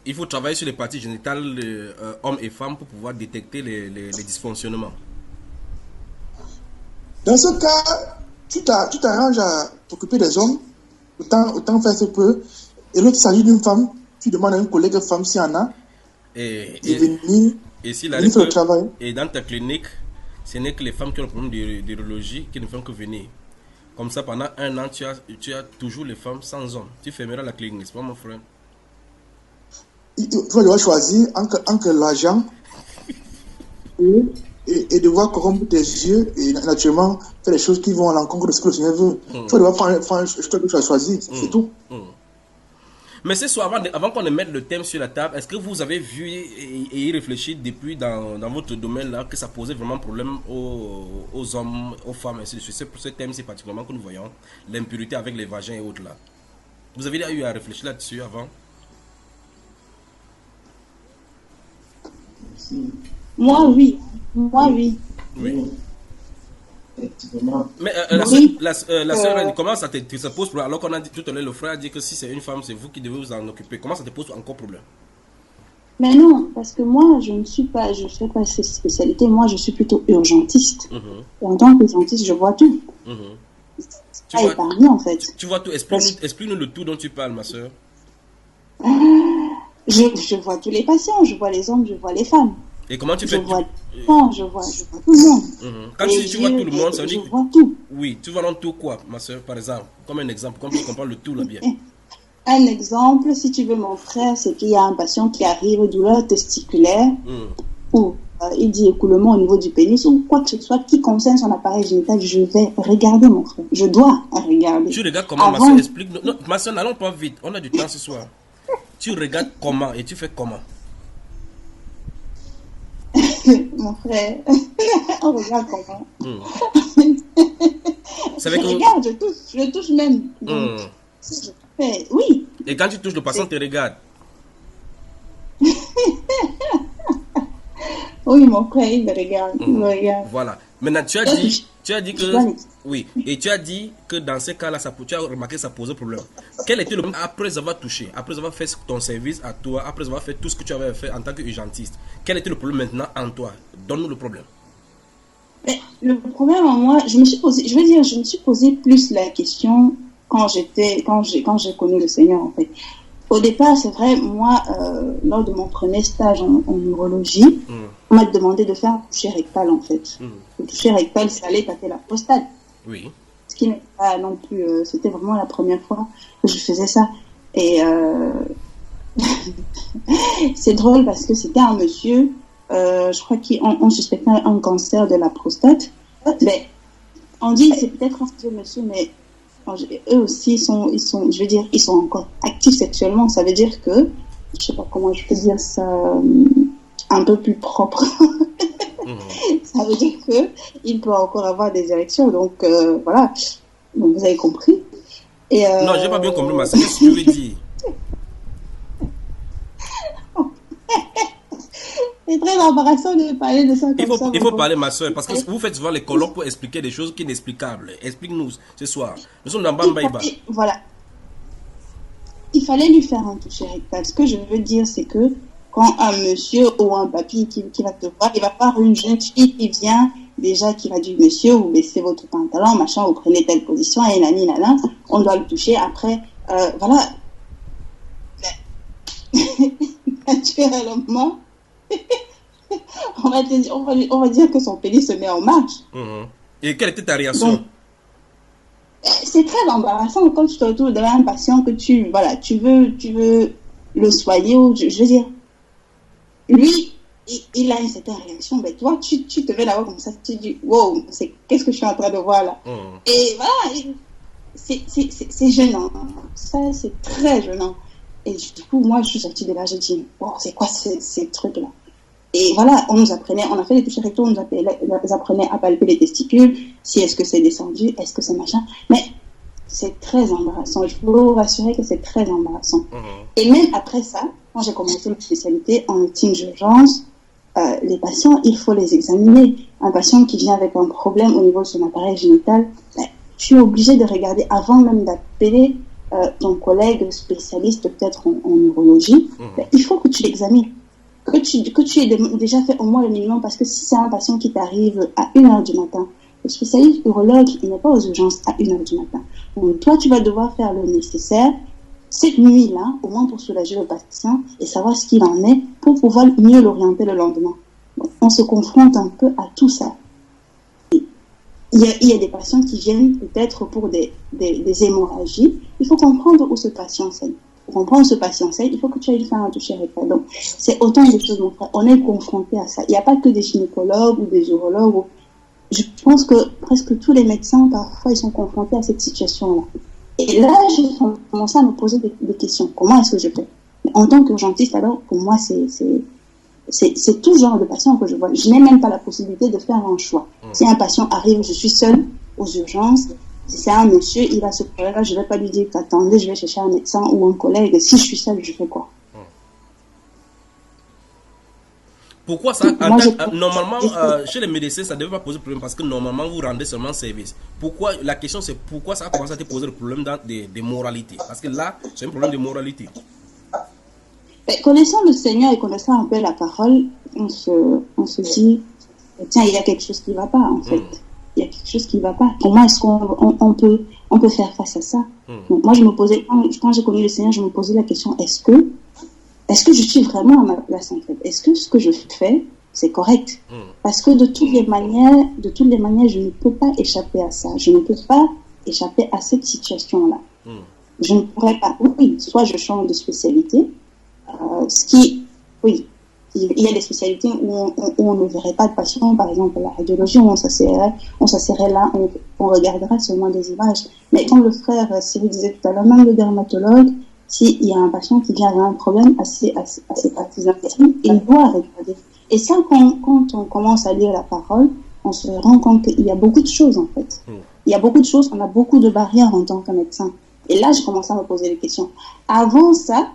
Il faut travailler sur les parties génitales de hommes et femmes pour pouvoir détecter les dysfonctionnements.
Dans ce cas, tu t'arranges à t'occuper des hommes, autant faire ce peu. Et l'autre, il s'agit d'une femme, tu demandes à une collègue femme s'il y en a,
Et
venir
s'il
faire
arrive
le travail.
Et dans ta clinique, ce n'est que les femmes qui ont le problème d'urologie qui ne font que venir. Comme ça, pendant un an, tu as toujours les femmes sans hommes. Tu fermeras la clinique, n'est-ce pas, mon frère?
Tu vas devoir choisir entre l'argent et devoir corrompre tes yeux et naturellement faire les choses qui vont à l'encontre de ce que le Seigneur veut. Tu vas devoir faire un choix que tu as choisi, c'est tout.
Mais ce soir, avant qu'on ne mette le thème sur la table, est-ce que vous avez vu et y réfléchi depuis dans votre domaine là que ça posait vraiment problème aux hommes, aux femmes, ainsi de suite? C'est pour ce thème, c'est particulièrement que nous voyons l'impureté avec les vagins et autres là. Vous avez eu à réfléchir là-dessus avant?
Moi, oui. Oui.
Mais la soeur, comment ça te pose problème? Alors qu'on a dit tout à l'heure, le frère a dit que si c'est une femme, c'est vous qui devez vous en occuper. Comment ça te pose encore problème?
Mais non, parce que moi, je ne fais pas cette spécialité. Moi, je suis plutôt urgentiste. Et en tant qu'urgentiste, je vois tout. C'est pas épargné, en fait.
Tu vois tout. Explique-nous le tout dont tu parles, ma soeur.
Je vois tous les patients. Je vois les hommes, je vois les femmes.
Et comment tu fais?
Je vois tout le monde.
Quand tu vois tout le monde, ça veut dire...
Je vois tout.
Oui, tu vois dans tout quoi, ma soeur, par exemple? Comme un exemple, comme on comprend le tout là bien.
Un exemple, si tu veux, mon frère, c'est qu'il y a un patient qui arrive, douleur testiculaire, ou il dit écoulement au niveau du pénis, ou quoi que ce soit qui concerne son appareil génital, je vais regarder, mon frère. Je dois regarder.
Tu regardes comment, ma soeur? Explique-nous. Non, ma soeur, n'allons pas vite. On a du temps ce soir. Tu regardes comment et tu fais comment?
Mon frère, on regarde comment. Regarde, je touche même. Donc, je fais, oui.
Et quand tu touches, le patient te regarde.
Oui, mon frère, il me regarde.
Voilà. Maintenant, tu as dit que... Oui. Et tu as dit que dans ces cas-là, tu as remarqué que ça posait problème. Quel était le problème après avoir touché, après avoir fait ton service à toi, après avoir fait tout ce que tu avais fait en tant qu'urgentiste? Quel était le problème maintenant en toi? Donne-nous le problème.
Mais le problème en moi, je me suis posé plus la question quand j'ai connu le Seigneur, en fait. Au départ, c'est vrai, moi, lors de mon premier stage en urologie, on m'a demandé de faire un toucher rectal, en fait. Le toucher rectal, c'est aller taper la prostate.
Oui.
Ce qui n'est pas non plus... c'était vraiment la première fois que je faisais ça. Et c'est drôle parce que c'était un monsieur, je crois qu'on suspectait un cancer de la prostate. Mais on dit c'est peut-être un vieux monsieur, mais eux aussi, ils sont encore actifs sexuellement. Ça veut dire que, je sais pas comment je peux dire ça, un peu plus propre. Ça veut dire qu'il peut encore avoir des érections. Donc, voilà. Donc, vous avez compris. Et,
non, j'ai pas bien compris, mais qu'est-ce que tu veux dire?
c'est très embarrassant de parler de ça comme ça.
Il faut parler, ma soeur, parce que vous faites souvent les colloques pour expliquer des choses qui inexplicables. Explique-nous ce soir. Nous sommes dans Bambaïba.
Voilà. Il fallait lui faire un toucher rectal. Ce que je veux dire, c'est que quand un monsieur ou un papy qui va te voir, il va voir une jeune fille qui vient, déjà qui va dire, monsieur, vous baissez votre pantalon, machin, vous prenez telle position, et nani, nana, on doit le toucher. Après, voilà. Naturellement, on va dire que son pénis se met en marche.
Et quelle était ta réaction? Donc,
c'est très embarrassant quand tu te retrouves devant un patient que tu veux le soigner, ou je veux dire, lui, il a une certaine réaction, mais toi, tu te mets là-bas comme ça, tu te dis, wow, qu'est-ce que je suis en train de voir là? Et voilà, c'est gênant. Ça, c'est très gênant. Et du coup, moi, je suis sortie de là, j'ai dit, wow, c'est quoi ces trucs-là? Et voilà, on nous apprenait, on a fait les touchés rectaux, on nous apprenait à palper les testicules, si est-ce que c'est descendu, est-ce que c'est machin. Mais c'est très embarrassant. Je peux vous rassurer que c'est très embarrassant. Et même après ça, quand j'ai commencé une spécialité en médecine d'urgence, les patients, il faut les examiner. Un patient qui vient avec un problème au niveau de son appareil génital, tu es obligé de regarder avant même d'appeler ton collègue spécialiste peut-être en neurologie. Il faut que tu l'examines. Que tu aies déjà fait au moins le minimum, parce que si c'est un patient qui t'arrive à 1h du matin, le spécialiste urologue, il n'est pas aux urgences à 1h du matin. Donc, toi, tu vas devoir faire le nécessaire cette nuit-là, au moins pour soulager le patient et savoir ce qu'il en est pour pouvoir mieux l'orienter le lendemain. Donc, on se confronte un peu à tout ça. Il y a des patients qui viennent peut-être pour des hémorragies. Il faut comprendre où ce patient saigne. Pour comprendre ce patient saigne, il faut que tu ailles lui faire un toucher rectal. Donc, c'est autant de choses, mon frère. On est confronté à ça. Il n'y a pas que des gynécologues ou des urologues. Je pense que presque tous les médecins, parfois, ils sont confrontés à cette situation-là. Et là, j'ai commencé à me poser des questions. Comment est-ce que je fais? En tant qu'urgentiste, alors, pour moi, c'est tout genre de patient que je vois. Je n'ai même pas la possibilité de faire un choix. Si un patient arrive, je suis seule aux urgences. Si c'est un monsieur, il a ce problème-là, je ne vais pas lui dire qu'attendez, je vais chercher un médecin ou un collègue. Si je suis seule, je fais quoi?
Pourquoi ça? Normalement, chez les médecins, ça ne devait pas poser problème parce que normalement, vous rendez seulement service. Pourquoi? La question, c'est pourquoi ça a commencé à te poser le problème des moralités? Parce que là, c'est un problème de moralité.
Connaissant le Seigneur et connaissant un peu la parole, on se dit, tiens, il y a quelque chose qui ne va pas, en fait. Il y a quelque chose qui ne va pas. Comment est-ce qu'on peut faire face à ça? Donc, moi, je me posais, quand j'ai connu le Seigneur, je me posais la question, est-ce que je suis vraiment à ma place, en fait? Est-ce que ce que je fais, c'est correct? Parce que de toutes les manières, je ne peux pas échapper à ça. Je ne peux pas échapper à cette situation-là. Je ne pourrais pas. Oui, soit je change de spécialité, oui, il y a des spécialités où on ne verrait pas de patient, par exemple la radiologie, où on s'asserait là, on regardera seulement des images. Mais comme le frère Cyril disait tout à l'heure, même le dermatologue, s'il y a un patient qui vient avec un problème assez partisan, il doit regarder. Et ça, quand on commence à lire la parole, on se rend compte qu'il y a beaucoup de choses, en fait. Il y a beaucoup de choses, on a beaucoup de barrières en tant que médecin. Et là, je commence à me poser des questions. Avant ça,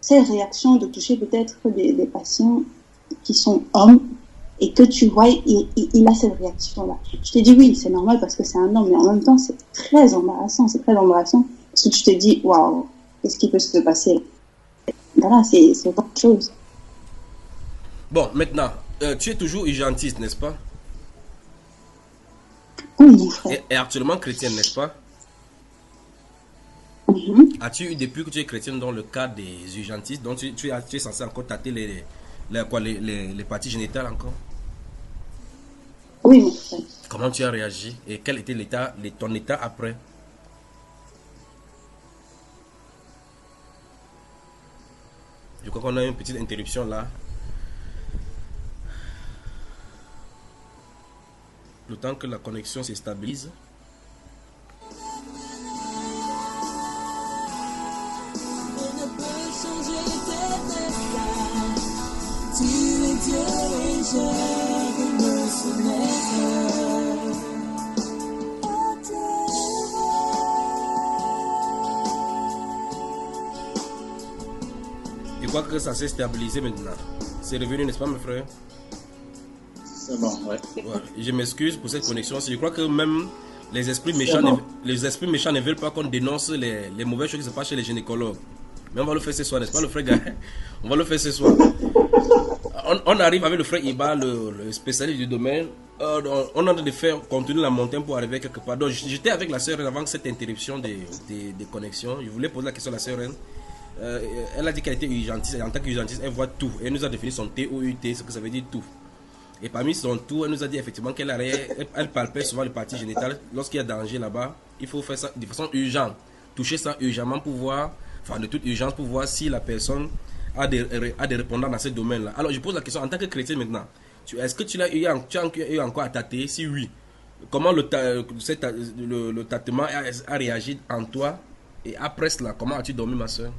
ces réactions de toucher peut-être des patients qui sont hommes et que tu vois, il a cette réaction-là. Je te dis oui, c'est normal parce que c'est un homme, mais en même temps, c'est très embarrassant. Parce que tu te dis, waouh, qu'est-ce qui peut se passer? Voilà, c'est autre chose.
Bon, maintenant, tu es toujours urgentiste, n'est-ce pas?
Oui, mon frère.
Et actuellement chrétienne, n'est-ce pas? As-tu eu, depuis que tu es chrétienne, dans le cas des urgentistes, donc tu es censé encore tâter les parties génitales encore?
Oui, mon frère.
Comment tu as réagi et quel était ton état après? Je crois qu'on a une petite interruption là. Le temps que la connexion se stabilise.
Tu es Dieu et je me soumettrai.
Je crois que ça s'est stabilisé maintenant. C'est revenu, n'est-ce pas, mes frères?
C'est bon, ouais.
Ouais. Je m'excuse pour cette connexion. Je crois que même les esprits méchants, les esprits méchants ne veulent pas qu'on dénonce les mauvaises choses qui se passent chez les gynécologues. Mais on va le faire ce soir, n'est-ce pas, le frère gars? On va le faire ce soir. On arrive avec le frère Iba, le spécialiste du domaine. On a de faire continuer la montagne pour arriver quelque part. Donc j'étais avec la sœur avant cette interruption des connexions. Je voulais poser la question à la sœur. Elle a dit qu'elle était urgentiste. En tant qu'urgentiste, elle voit tout. Elle nous a défini son TOUT, ce que ça veut dire tout. Et parmi son tout, elle nous a dit effectivement elle palpait souvent le partie génitale. Lorsqu'il y a danger là-bas, il faut faire ça de façon urgente. Toucher ça urgemment pour voir, enfin de toute urgence pour voir si la personne a des répondants dans ce domaine-là. Alors je pose la question en tant que chrétien maintenant. Est-ce que tu as eu encore à tâter? Si oui, comment le tâtement a réagi en toi? Et après cela, comment as-tu dormi, ma soeur?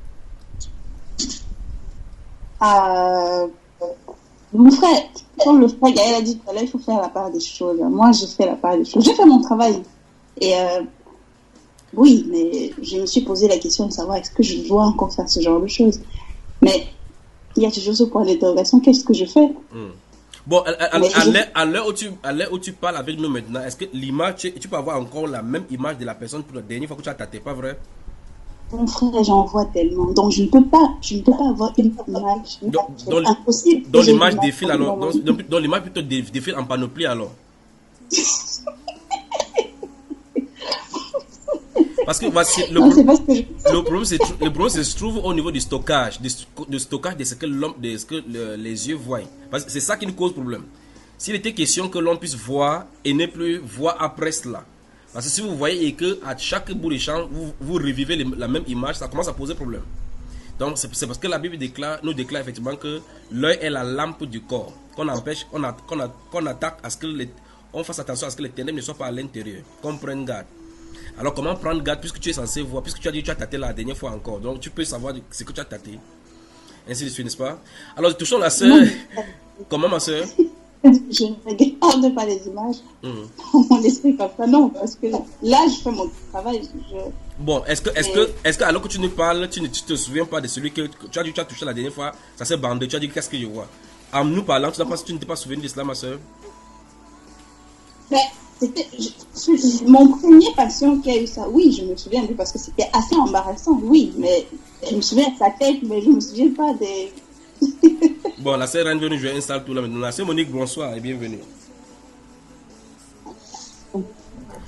Mon frère, comme le frère Gaël a dit tout à l'heure, il faut faire la part des choses. Moi, j'ai fait la part des choses. J'ai fait mon travail. Et oui, mais je me suis posé la question de savoir est-ce que je dois encore faire ce genre de choses. Mais il y a toujours ce point d'interrogation. Qu'est-ce que je fais?
Bon, à l'heure où tu parles avec nous maintenant, est-ce que l'image, tu peux avoir encore la même image de la personne pour la dernière fois que tu as tâté, pas vrai?
Mon frère, j'en vois tellement. Donc, je ne peux pas avoir une image. C'est impossible.
Donc, l'image défile alors. Donc, l'image plutôt défile en panoplie alors. Parce que voici, le problème se trouve au niveau du stockage, de stockage de ce que les yeux voient. Parce que c'est ça qui nous cause problème. S'il était question que l'on puisse voir et ne plus voir après cela. Parce que si vous voyez et que à chaque bout de champ, vous revivez la même image, ça commence à poser problème. Donc c'est parce que la Bible nous déclare effectivement que l'œil est la lampe du corps. Qu'on attaque à ce que on fasse attention à ce que les ténèbres ne soient pas à l'intérieur. Qu'on prenne garde. Alors comment prendre garde puisque tu es censé voir, puisque tu as dit que tu as tâté la dernière fois encore. Donc tu peux savoir ce que tu as tâté. Ainsi de suite, n'est-ce pas? Alors touchons la soeur. Comment ma soeur?
Je ne regarde pas les images. On l'esprit comme ça, non, parce que là, je fais mon travail.
Bon, est-ce que alors que tu nous parles, tu ne te souviens pas de celui que tu as dit, tu as touché la dernière fois, ça s'est bandé, tu as dit qu'est-ce que je vois? En nous parlant, tu ne t'es pas souvenu de cela, ma soeur?
Mais c'était mon premier patient qui a eu ça. Oui, je me souviens de lui parce que c'était assez embarrassant, oui, mais je me souviens de sa tête, mais je ne me souviens pas des.
Bon, la sœur Reine venue, je installe tout là maintenant. La sœur Monique, bonsoir et bienvenue.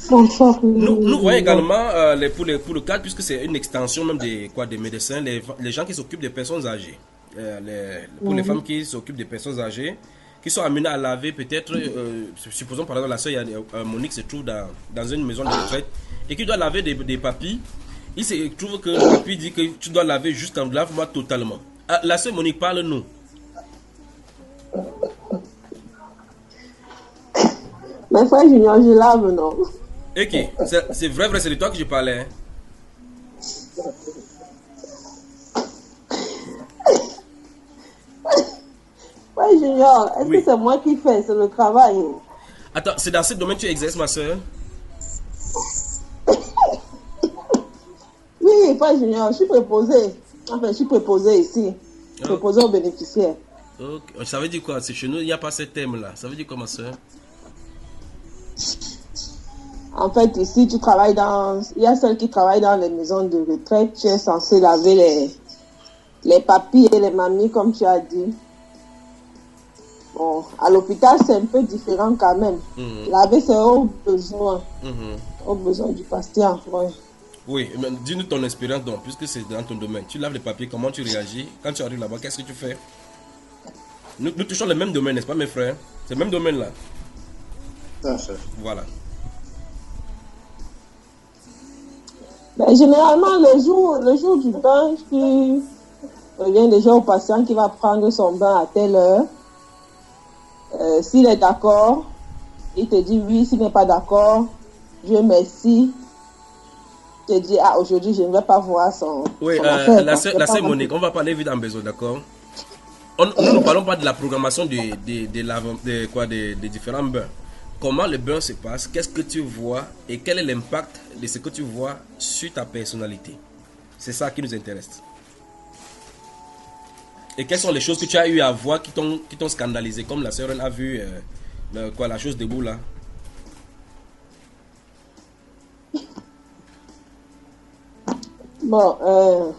Bonsoir.
Nous voyons également pour le cadre, puisque c'est une extension même des médecins, les gens qui s'occupent des personnes âgées. Pour les femmes qui s'occupent des personnes âgées, qui sont amenées à laver peut-être, supposons par exemple la sœur Monique se trouve dans une maison de retraite et qui doit laver des papilles. Il se trouve que le papy dit que tu dois laver juste en lave-moi totalement. La sœur Monique, parle-nous.
Mais frère Junior, je lave, non?
Ok, c'est vrai, c'est de toi que je parlais.
Frère Junior, est-ce que c'est moi qui fais? C'est le travail.
Attends, c'est dans ce domaine que tu exerces, ma soeur?
Oui, frère Junior, je suis préposé. Enfin, je suis préposé ici. Préposé aux bénéficiaires.
Okay. Ça veut dire quoi? C'est chez nous, il n'y a pas ce thème-là. Ça veut dire quoi, ma soeur?
En fait, ici, tu travailles il y a celles qui travaillent dans les maisons de retraite. Tu es censé laver les papis et les mamies, comme tu as dit. Bon, à l'hôpital, c'est un peu différent quand même. Laver, c'est au besoin. Au besoin du patient, ouais.
Oui, dis-nous ton expérience donc, puisque c'est dans ton domaine. Tu laves les papiers, comment tu réagis? Quand tu arrives là-bas, qu'est-ce que tu fais? Nous touchons le même domaine, n'est-ce pas, mes frères? C'est le même domaine-là. Voilà.
Ben, généralement, le jour du bain, tu reviens déjà au patient qui va prendre son bain à telle heure. S'il est d'accord, il te dit oui. S'il n'est pas d'accord, Dieu merci. Te dit aujourd'hui je ne vais pas voir son.
Oui, la sœur Monique, on va parler vite en besoin, d'accord? Nous ne parlons pas de la programmation des différents bains. Comment le bain se passe, qu'est-ce que tu vois et quel est l'impact de ce que tu vois sur ta personnalité. C'est ça qui nous intéresse. Et quelles sont les choses que tu as eu à voir qui t'ont scandalisé, comme la sœur a vu la chose debout là?
Bon,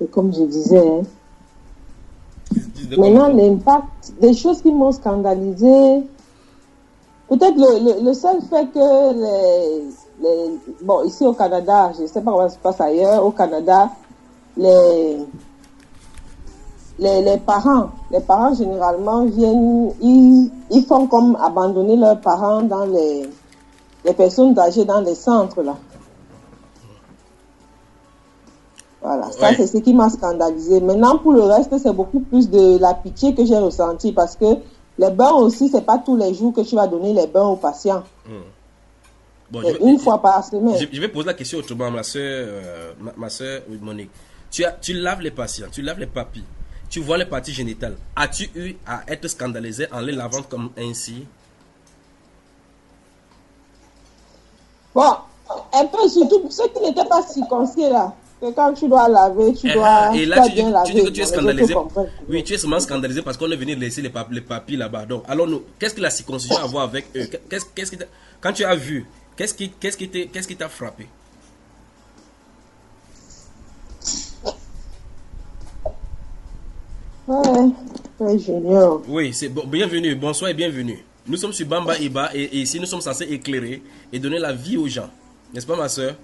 comme je disais, hein, maintenant l'impact des choses qui m'ont scandalisé, peut-être le seul fait que bon, ici au Canada, je ne sais pas comment ça se passe ailleurs, au Canada, les parents généralement viennent, ils font comme abandonner leurs parents dans les personnes âgées dans les centres là. Voilà, ça c'est ce qui m'a scandalisé. Maintenant pour le reste, c'est beaucoup plus de la pitié que j'ai ressenti parce que les bains aussi, c'est pas tous les jours que tu vas donner les bains aux patients.
Bon,
une fois par semaine.
Je vais poser la question autrement, ma soeur Monique. Tu laves les patients, tu laves les papilles, tu vois les parties génitales. As-tu eu à être scandalisé en les lavant comme ainsi?
Bon, un peu, surtout pour ceux qui n'étaient pas circoncis là. Que quand tu dois laver, tu dois
et là,
bien laver.
Tu dis que tu es scandalisé. Oui, tu es seulement scandalisé parce qu'on est venu laisser les papilles là-bas. Donc, alors, qu'est-ce que la circoncision a à voir avec eux? Quand tu as vu, qu'est-ce qui t'a frappé?
Ouais, Junior.
Oui, c'est bienvenue, bonsoir et bienvenue. Nous sommes sur Bamba Iba et ici nous sommes censés éclairer et donner la vie aux gens. N'est-ce pas, ma soeur?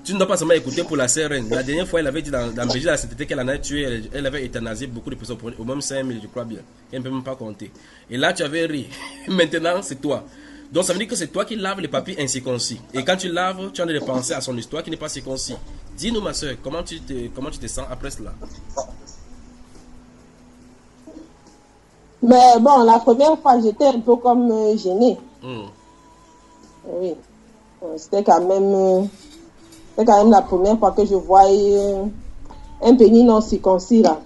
Tu ne dois pas seulement écouter pour la sœur Reine. La dernière fois, elle avait dit dans Belgique, la CTT qu'elle en a tué, elle avait euthanasié beaucoup de personnes, au moins 5000, je crois bien. Elle ne peut même pas compter. Et là, tu avais ri. Maintenant, c'est toi. Donc, ça veut dire que c'est toi qui laves les papiers incirconcis. Et quand tu laves, tu en as de penser à son histoire qui n'est pas circoncis. Dis-nous, ma soeur, comment tu te sens après cela?
Mais bon, la première fois, j'étais un peu comme gênée. Oui. C'était quand même la première fois que je voyais un pénis non circoncis là.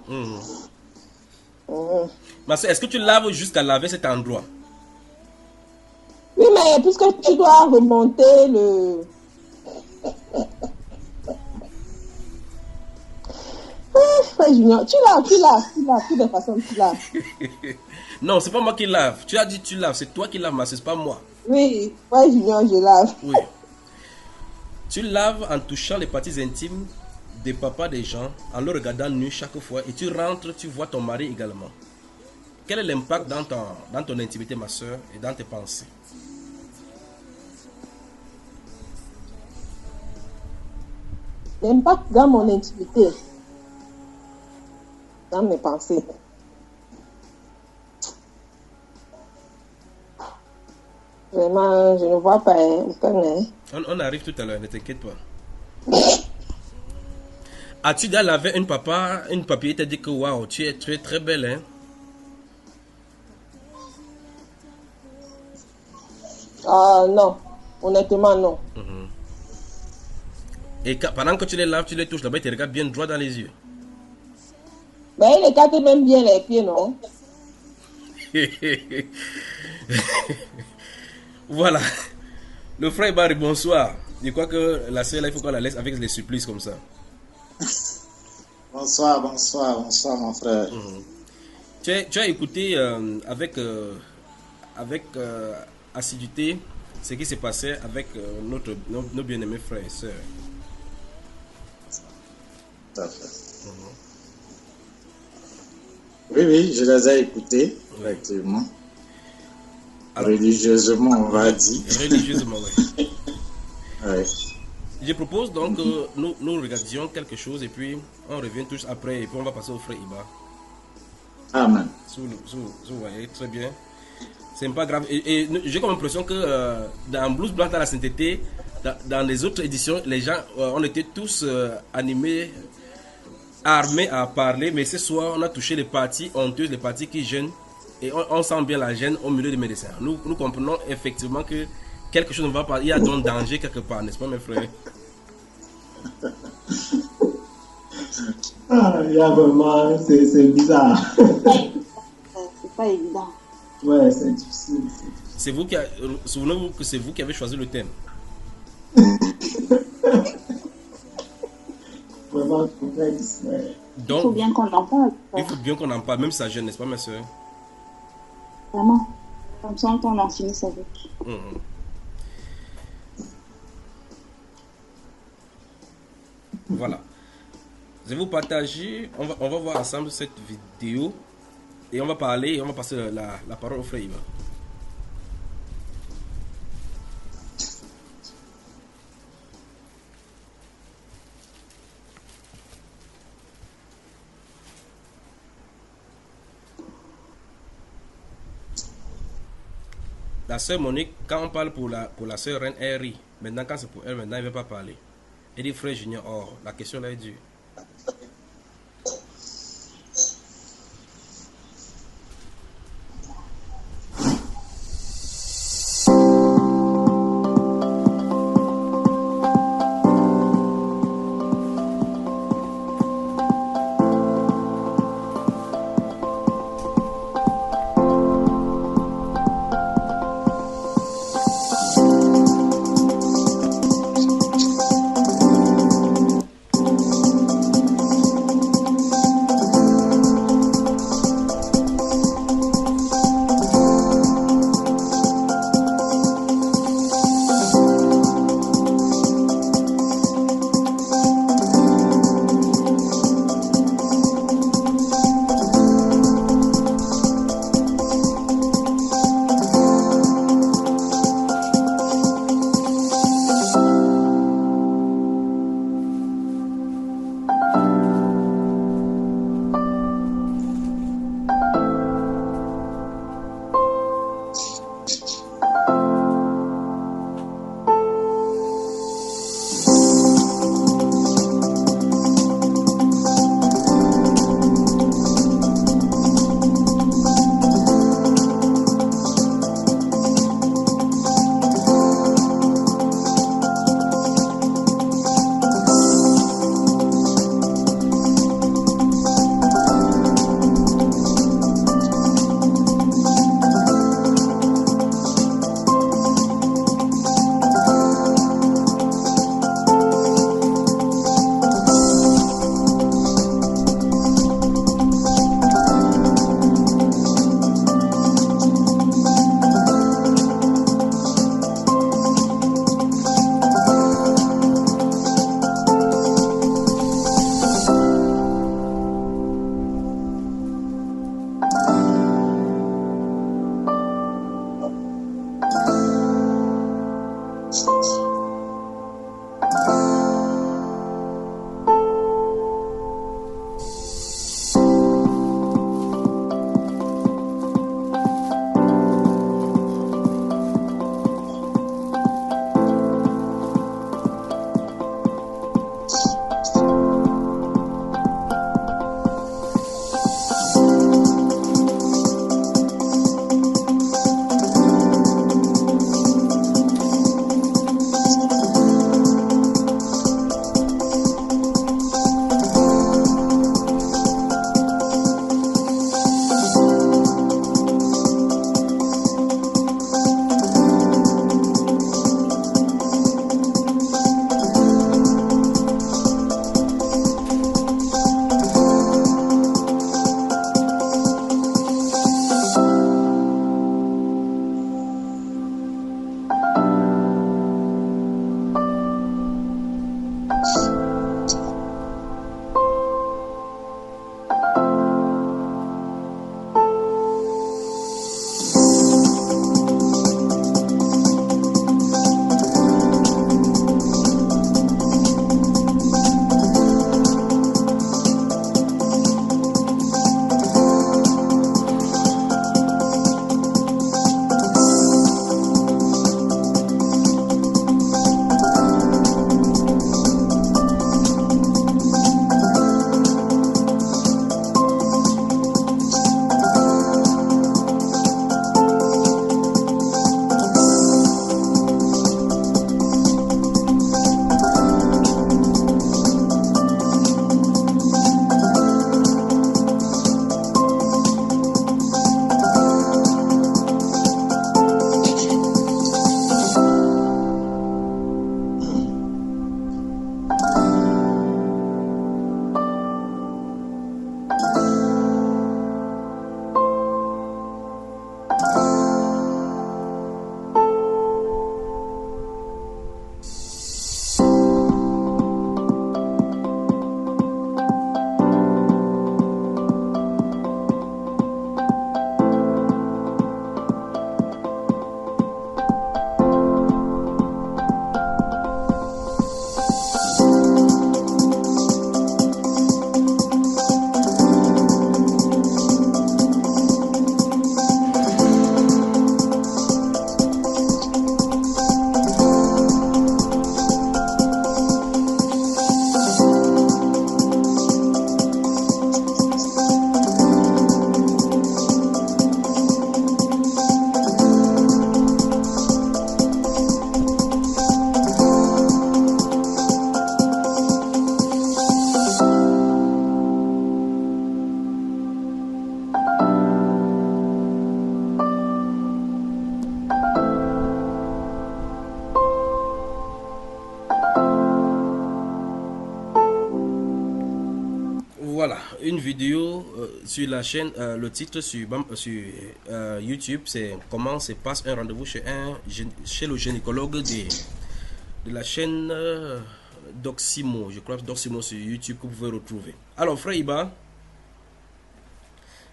Ma soeur, est-ce que tu laves jusqu'à laver cet endroit?
Oui, mais puisque tu dois remonter le... Junior, tu laves, de façon tu laves.
Non, c'est pas moi qui lave. Tu as dit tu laves, c'est toi qui laves, ma soeur, c'est pas moi.
Oui, Junior, je lave.
Oui. Tu laves en touchant les parties intimes des papas des gens, en le regardant nu chaque fois, et tu rentres, tu vois ton mari également. Quel est l'impact dans ton intimité, ma soeur, et dans tes pensées?
L'impact dans mon intimité, dans mes pensées. Vraiment, je ne vois pas aucun.
On arrive tout à l'heure, ne t'inquiète pas. As-tu déjà lavé une papille t'a dit que waouh, tu es très belle, hein?
Non, honnêtement non.
Et pendant que tu les laves, tu les touches là-bas, tu les regardes bien droit dans les yeux.
Mais il écarte même bien les pieds, non?
Voilà. Le frère Barry, bonsoir. Je crois que la sœur là, il faut qu'on la laisse avec les supplices comme ça.
Bonsoir, mon frère.
Tu as écouté avec assiduité ce qui s'est passé avec nos bien-aimés frères et sœurs.
Tout à fait. Oui, je les ai écoutés, effectivement. Alors, religieusement, on va dire.
Religieusement, oui.
Ouais.
Je propose donc que nous regardions quelque chose et puis on revient tous après et puis on va passer au frère Iba.
Amen.
Vous voyez, très bien. C'est pas grave. Et j'ai comme l'impression que dans Blues Blanc, dans la sainteté, dans les autres éditions, les gens, on était tous animés, armés à parler, mais ce soir, on a touché les parties honteuses, les parties qui gênent, et on sent bien la gêne au milieu des médecins. Nous comprenons effectivement que quelque chose ne va pas, il y a donc danger quelque part, n'est-ce pas mes frères?
Il y a vraiment, c'est bizarre.
C'est pas évident.
Ouais, c'est difficile.
C'est vous souvenez-vous que c'est vous qui avez choisi le thème.
vraiment complexe. Mais...
Il faut
Donc,
bien qu'on en parle.
il faut bien qu'on en parle, même ça gêne, n'est-ce pas, mes soeurs?
Vraiment. Comme ça, on en finisse avec.
Mhm. Voilà. Je vais vous partager, on va voir ensemble cette vidéo et on va parler, et on va passer la parole au frère Ivan. La sœur Monique, quand on parle pour la sœur Reine, elle rit. Maintenant, quand c'est pour elle, maintenant, elle ne veut pas parler. Elle dit, frère Junior, oh, la question là est dure. une vidéo sur la chaîne, le titre sur YouTube, c'est comment se passe un rendez-vous chez le gynécologue de la chaîne Doximo. Je crois que Doximo sur YouTube que vous pouvez retrouver. Alors, frère Iba,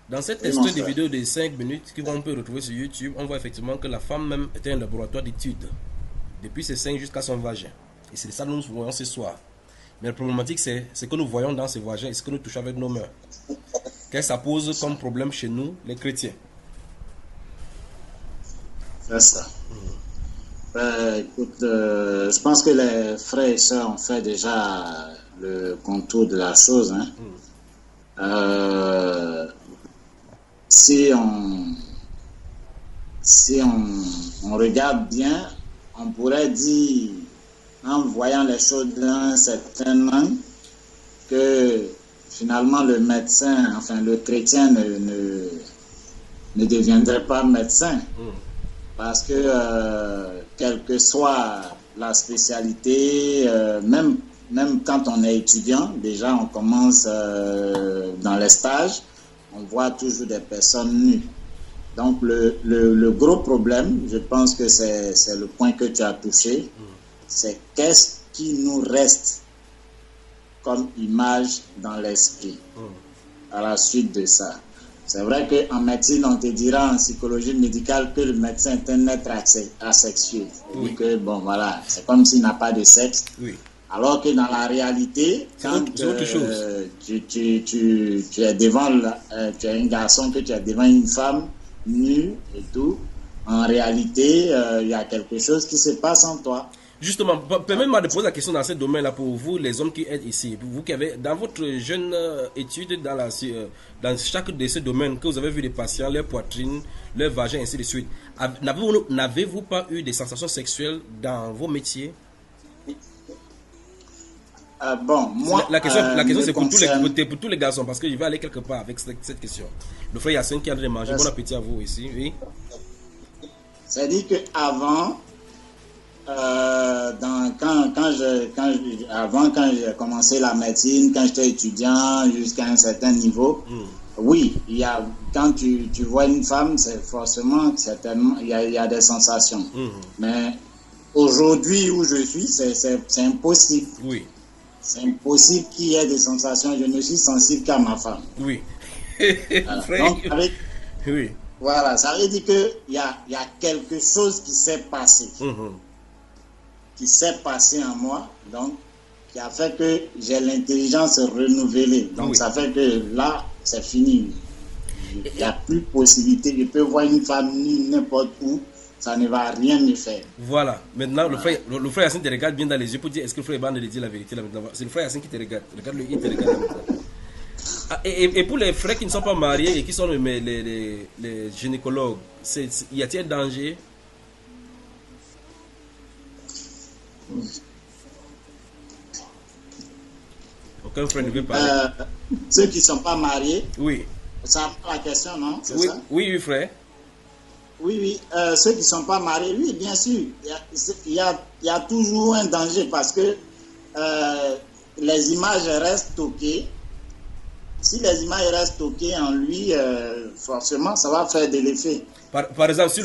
dans cet extrait de vidéo de 5 minutes qu'on peut retrouver sur YouTube, on voit effectivement que la femme même était un laboratoire d'études, depuis ses seins jusqu'à son vagin. Et c'est ça que nous voyons ce soir. Mais la problématique, c'est ce que nous voyons dans ces vagins et ce que nous touchons avec nos mains. Qu'est-ce que ça pose comme problème chez nous, les chrétiens?
C'est ça. Écoute, je pense que les frères et sœurs ont fait déjà le contour de la chose. Hein. Si on regarde bien, on pourrait dire, en voyant les choses d'un certain angle, que finalement le médecin, enfin le chrétien ne deviendrait pas médecin. Parce que quelle que soit la spécialité, même quand on est étudiant, déjà on commence dans les stages, on voit toujours des personnes nues. Donc le gros problème, je pense que c'est le point que tu as touché, c'est qu'est-ce qui nous reste comme image dans l'esprit à la suite de ça. C'est vrai qu'en médecine, on te dira en psychologie médicale que le médecin est un être asexué. Oui. Que, bon, voilà, c'est comme s'il n'a pas de sexe. Oui. Alors que dans la réalité, quand tu es devant, tu es un garçon, que tu es devant une femme nue et tout, en réalité, il y a quelque chose qui se passe en toi.
Justement, permettez-moi de poser la question dans ce domaine-là pour vous, les hommes qui êtes ici. Vous qui avez, dans votre jeune étude, dans chaque de ces domaines, que vous avez vu des patients, leur poitrine, leur vagin, ainsi de suite, n'avez-vous pas eu des sensations sexuelles dans vos métiers?
Bon, moi,
la question c'est pour tous les garçons, parce que je vais aller quelque part avec cette question. Le frère Yassine qui a de manger, bon appétit à vous ici, oui.
C'est-à-dire qu'avant, quand j'ai commencé la médecine, quand j'étais étudiant jusqu'à un certain niveau, oui, quand tu vois une femme, c'est forcément, certainement, il y a des sensations. Mais aujourd'hui où je suis, c'est impossible. Oui. C'est impossible qu'il y ait des sensations. Je ne suis sensible qu'à ma femme. Oui. Voilà. Donc, oui. Voilà, ça veut dire qu'il y a quelque chose qui s'est passé. Qui s'est passé en moi, donc, qui a fait que j'ai l'intelligence renouvelée. Donc, ça fait que là, c'est fini. Il n'y a plus de possibilité. Je peux voir une femme nue n'importe où, ça ne va rien me faire.
Voilà. Maintenant, le frère Yassine te regarde bien dans les yeux pour dire est-ce que le frère Iban te dit la vérité là maintenant. C'est le frère Yassine qui te regarde. Regarde-le, il te regarde là maintenant. Et pour les frères qui ne sont pas mariés et qui sont les gynécologues, y a-t-il un danger? Aucun frère ne veut parler.
Ceux qui ne sont pas mariés.
Oui.
Ça la question, non?
Oui,
ça?
Oui, frère.
Oui. Ceux qui ne sont pas mariés, oui, bien sûr. Il y a toujours un danger parce que les images restent stockées. Si les images restent stockées en lui, forcément, ça va faire de l'effet.
Par exemple, si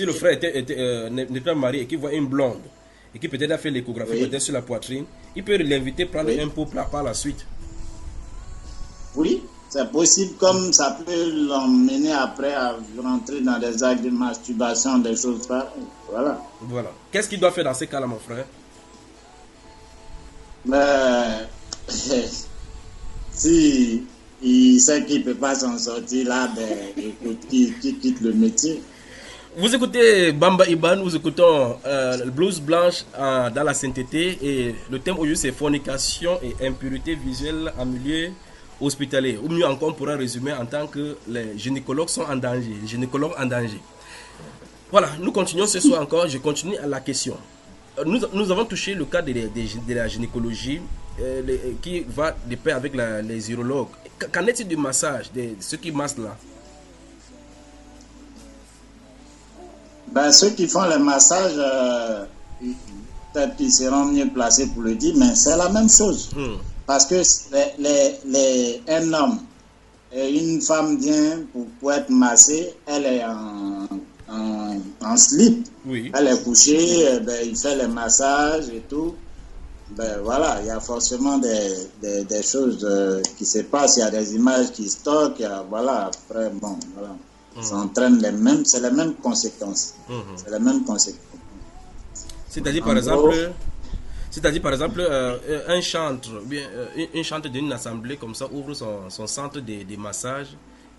le frère n'est pas marié et qu'il voit une blonde et qui peut-être a fait l'échographie peut-être sur la poitrine, il peut l'inviter à prendre un pot par la suite.
Oui, c'est possible, comme ça peut l'emmener après à rentrer dans des actes de masturbation, des choses pareilles. Voilà.
Qu'est-ce qu'il doit faire dans ces cas-là, mon frère?
Si il sait qu'il ne peut pas s'en sortir là, écoute, qu'il quitte le métier.
Vous écoutez Bamba Iban, nous écoutons Blues Blanche dans la sainteté et le thème aujourd'hui c'est fornication et impureté visuelle en milieu hospitalier. Ou mieux encore, on pourrait résumer en tant que les gynécologues sont en danger, les gynécologues en danger. Voilà, nous continuons ce soir encore, je continue à la question. Nous avons touché le cas de la gynécologie qui va de pair avec les urologues. Qu'en est-il du massage, de ceux qui massent là?
Ceux qui font les massages, peut-être qu'ils seront mieux placés pour le dire, mais c'est la même chose. parce que un homme et une femme vient pour être massée, elle est en slip,
Oui.
elle est couchée, il fait les massages et tout. Voilà, il y a forcément des choses qui se passent, il y a des images qui stockent, voilà, après, bon, voilà. Ça entraîne c'est les mêmes conséquences. C'est les mêmes conséquences.
C'est-à-dire, par exemple, un chantre, bien, une chantre d'une assemblée comme ça ouvre son centre de massage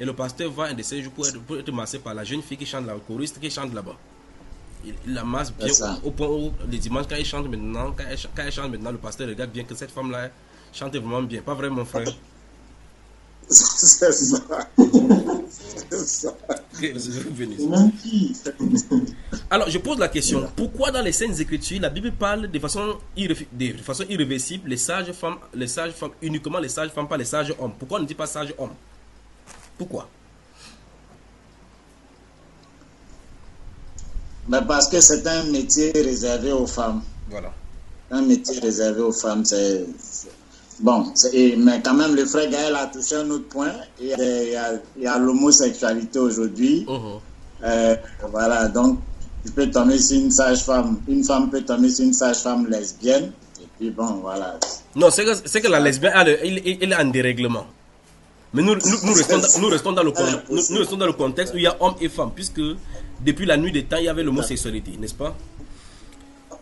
et le pasteur va un de ces jours pour être massé par la jeune fille qui chante, la choriste qui chante là-bas. Il la masse bien au point où les dimanches, quand elle chante maintenant, le pasteur regarde bien que cette femme-là chante vraiment bien. Pas vrai, mon frère?
C'est ça.
Alors, je pose la question. Pourquoi dans les Saintes Écritures, la Bible parle de façon irréversible les sages femmes, uniquement les sages femmes, pas les sages hommes? Pourquoi on ne dit pas sages hommes? Pourquoi?
Parce que c'est un métier réservé aux femmes.
Voilà.
Un métier réservé aux femmes, mais quand même, le frère Gaël a touché un autre point. Il y a l'homosexualité aujourd'hui. Voilà, donc tu peux tomber sur une sage-femme. Une femme peut tomber sur une sage-femme lesbienne. Et puis bon, voilà.
Non, c'est que la lesbienne, elle est en dérèglement. Mais nous restons dans le contexte où il y a hommes et femmes, puisque depuis la nuit des temps, il y avait l'homosexualité, n'est-ce pas?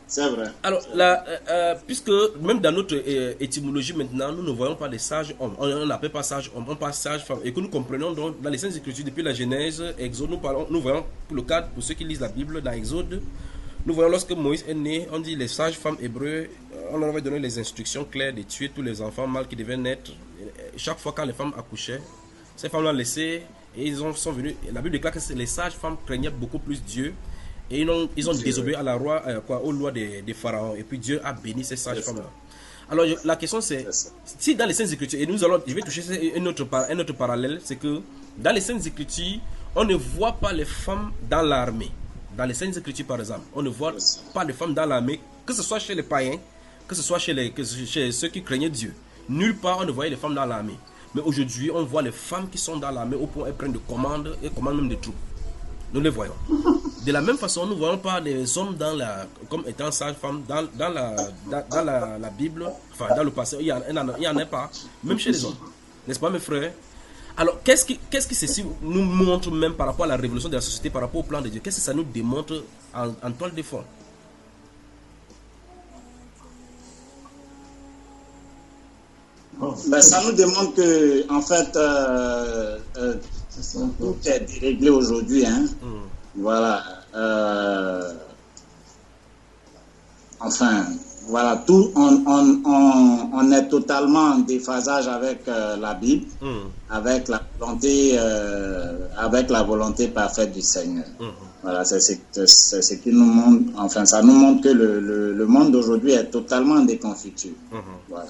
C'est vrai.
Alors, puisque même dans notre étymologie maintenant, nous ne voyons pas les sages hommes. On n'appelle pas sage homme, on parle sage femme. Et que nous comprenons donc dans les Saintes Écritures, depuis la Genèse, Exode, nous voyons, pour ceux qui lisent la Bible, dans Exode, nous voyons lorsque Moïse est né, on dit les sages femmes hébreux, on leur avait donné les instructions claires de tuer tous les enfants mâles qui devaient naître. Chaque fois quand les femmes accouchaient, ces femmes l'ont laissé et sont venus. La Bible déclare que les sages femmes craignaient beaucoup plus Dieu. Et ils ont désobéi à la loi, aux lois des pharaons. Et puis Dieu a béni ces sages femmes-là. Alors la question c'est, si dans les Saintes Écritures, et je vais toucher un autre parallèle, c'est que dans les Saintes Écritures, on ne voit pas les femmes dans l'armée. Dans les Saintes Écritures par exemple, on ne voit pas les femmes dans l'armée, que ce soit chez les païens, que ce soit chez ceux qui craignaient Dieu. Nulle part on ne voyait les femmes dans l'armée. Mais aujourd'hui, on voit les femmes qui sont dans l'armée au point où elles prennent des commandes et commandent même des troupes. Nous les voyons. De la même façon, nous ne voyons pas les hommes comme étant sages-femmes dans la Bible, enfin dans le passé, il n'y en a pas, même chez les hommes. N'est-ce pas mes frères? Alors, qu'est-ce que ceci nous montre même par rapport à la révolution de la société, par rapport au plan de Dieu? Qu'est-ce que ça nous démontre en toile de fond?
Ça nous démontre que, en fait, tout est déréglé aujourd'hui. Hein. Voilà. Enfin, voilà, tout, on est totalement en déphasage avec la Bible, avec la volonté parfaite du Seigneur. Voilà, c'est ce qui nous montre, enfin, ça nous montre que le monde d'aujourd'hui est totalement en déconfiture. Voilà.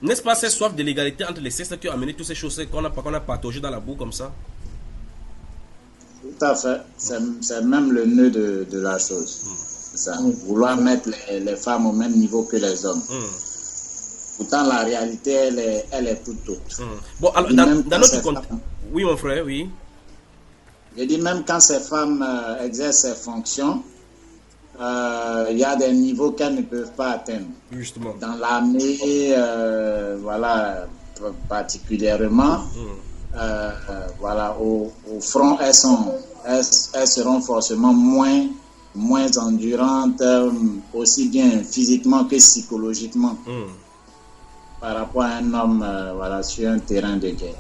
N'est-ce pas cette soif de l'égalité entre les sexes qui a amené toutes ces choses qu'on a partagées dans la boue comme ça?
Tout à fait. C'est même le nœud de la chose. Ça. Vouloir mettre les femmes au même niveau que les hommes. Pourtant, la réalité, elle est toute autre.
Bon, alors, dans notre contexte... Oui, mon frère, oui.
Je dis, même quand ces femmes exercent ces fonctions, il y a des niveaux qu'elles ne peuvent pas atteindre.
Justement.
Dans l'armée, voilà, particulièrement, voilà, au front, elles seront forcément moins endurantes, aussi bien physiquement que psychologiquement, par rapport à un homme, voilà, sur un terrain de guerre.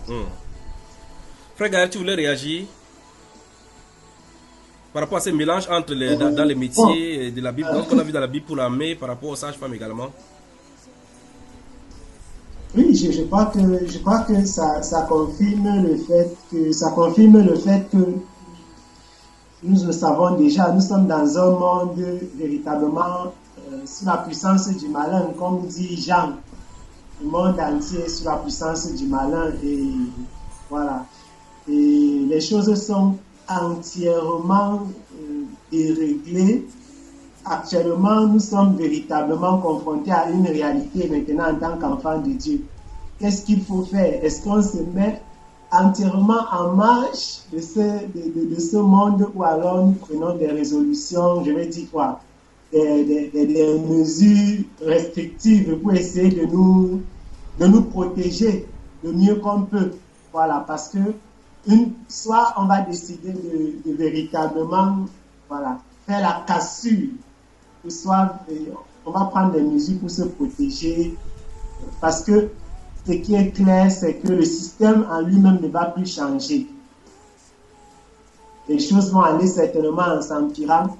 Frère Gaël, tu voulais réagir par rapport à ces mélanges entre dans les métiers de la Bible, donc on a vu dans la Bible pour l'armée, par rapport aux sages-femmes également?
Oui, je crois que ça confirme le fait que nous le savons déjà, nous sommes dans un monde véritablement sous la puissance du malin, comme dit Jean. Le monde entier est sous la puissance du malin et voilà. Et les choses sont entièrement déréglées actuellement, nous sommes véritablement confrontés à une réalité maintenant en tant qu'enfants de Dieu. Qu'est-ce qu'il faut faire? Est-ce qu'on se met entièrement en marche de ce monde ou alors nous prenons des résolutions, je vais dire quoi, des mesures restrictives pour essayer de nous protéger le mieux qu'on peut. Voilà, parce que soit on va décider de véritablement faire la cassure, soit on va prendre des mesures pour se protéger, parce que ce qui est clair, c'est que le système en lui-même ne va plus changer. Les choses vont aller certainement en s'empirant.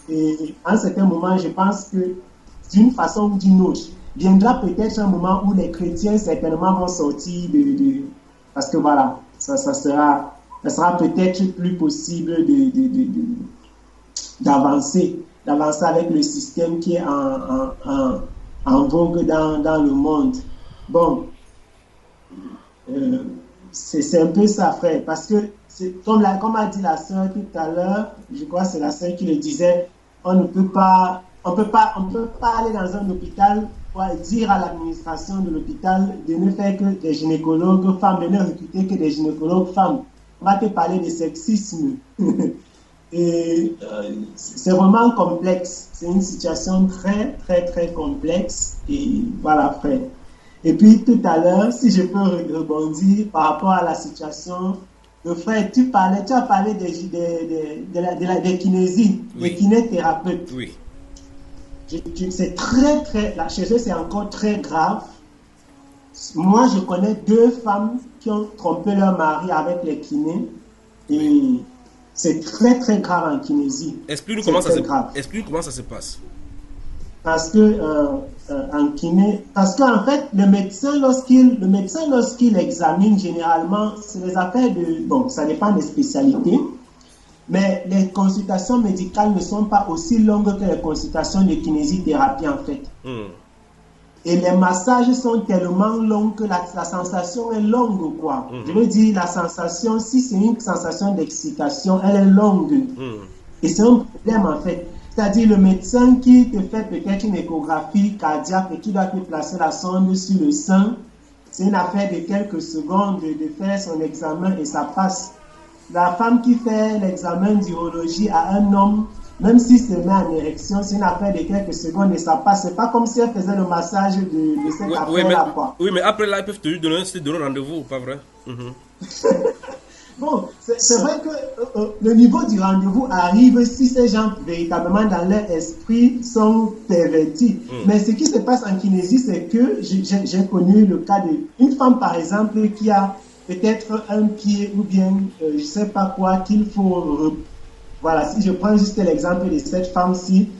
Et à un certain moment, je pense que d'une façon ou d'une autre, viendra peut-être un moment où les chrétiens certainement vont sortir parce que voilà, ça sera peut-être plus possible d'avancer avec le système qui est en vogue dans le monde. Bon, c'est un peu ça, frère, parce que comme a dit la sœur tout à l'heure, je crois que c'est la sœur qui le disait, on ne peut pas aller dans un hôpital pour dire à l'administration de l'hôpital de ne faire que des gynécologues femmes, de ne recruter que des gynécologues femmes. On va te parler de sexisme. Et c'est vraiment complexe. C'est une situation très, très, très complexe. Et voilà, frère. Et puis tout à l'heure, si je peux rebondir par rapport à la situation, le frère, tu as parlé des kinésies, oui, des kinésithérapeutes.
Oui.
C'est très, très, chez eux, c'est encore très grave. Moi, je connais 2 femmes qui ont trompé leur mari avec les kinés. Et c'est très, très grave en kinésie.
Explique-nous comment ça se passe.
Parce que en kiné, parce qu'en fait, le médecin lorsqu'il examine généralement, c'est les affaires ça dépend des spécialités, mais les consultations médicales ne sont pas aussi longues que les consultations de kinésithérapie en fait. Et les massages sont tellement longs que la sensation est longue, quoi. Je veux dire, la sensation, si c'est une sensation d'excitation, elle est longue. Et c'est un problème en fait. C'est-à-dire le médecin qui te fait peut-être une échographie cardiaque et qui doit te placer la sonde sur le sein, c'est une affaire de quelques secondes de faire son examen et ça passe. La femme qui fait l'examen d'urologie à un homme, même s'il se met en érection, c'est une affaire de quelques secondes et ça passe. C'est pas comme si elle faisait le massage de cette affaire-là, quoi.
Oui, mais après là, ils peuvent te donner rendez-vous, pas vrai?
Bon, c'est vrai que le niveau du rendez-vous arrive si ces gens véritablement dans leur esprit sont pervertis. Mais ce qui se passe en kinésie, c'est que j'ai connu le cas d'une femme, par exemple, qui a peut-être un pied ou bien je ne sais pas quoi qu'il faut... Voilà, si je prends juste l'exemple de cette femme-ci,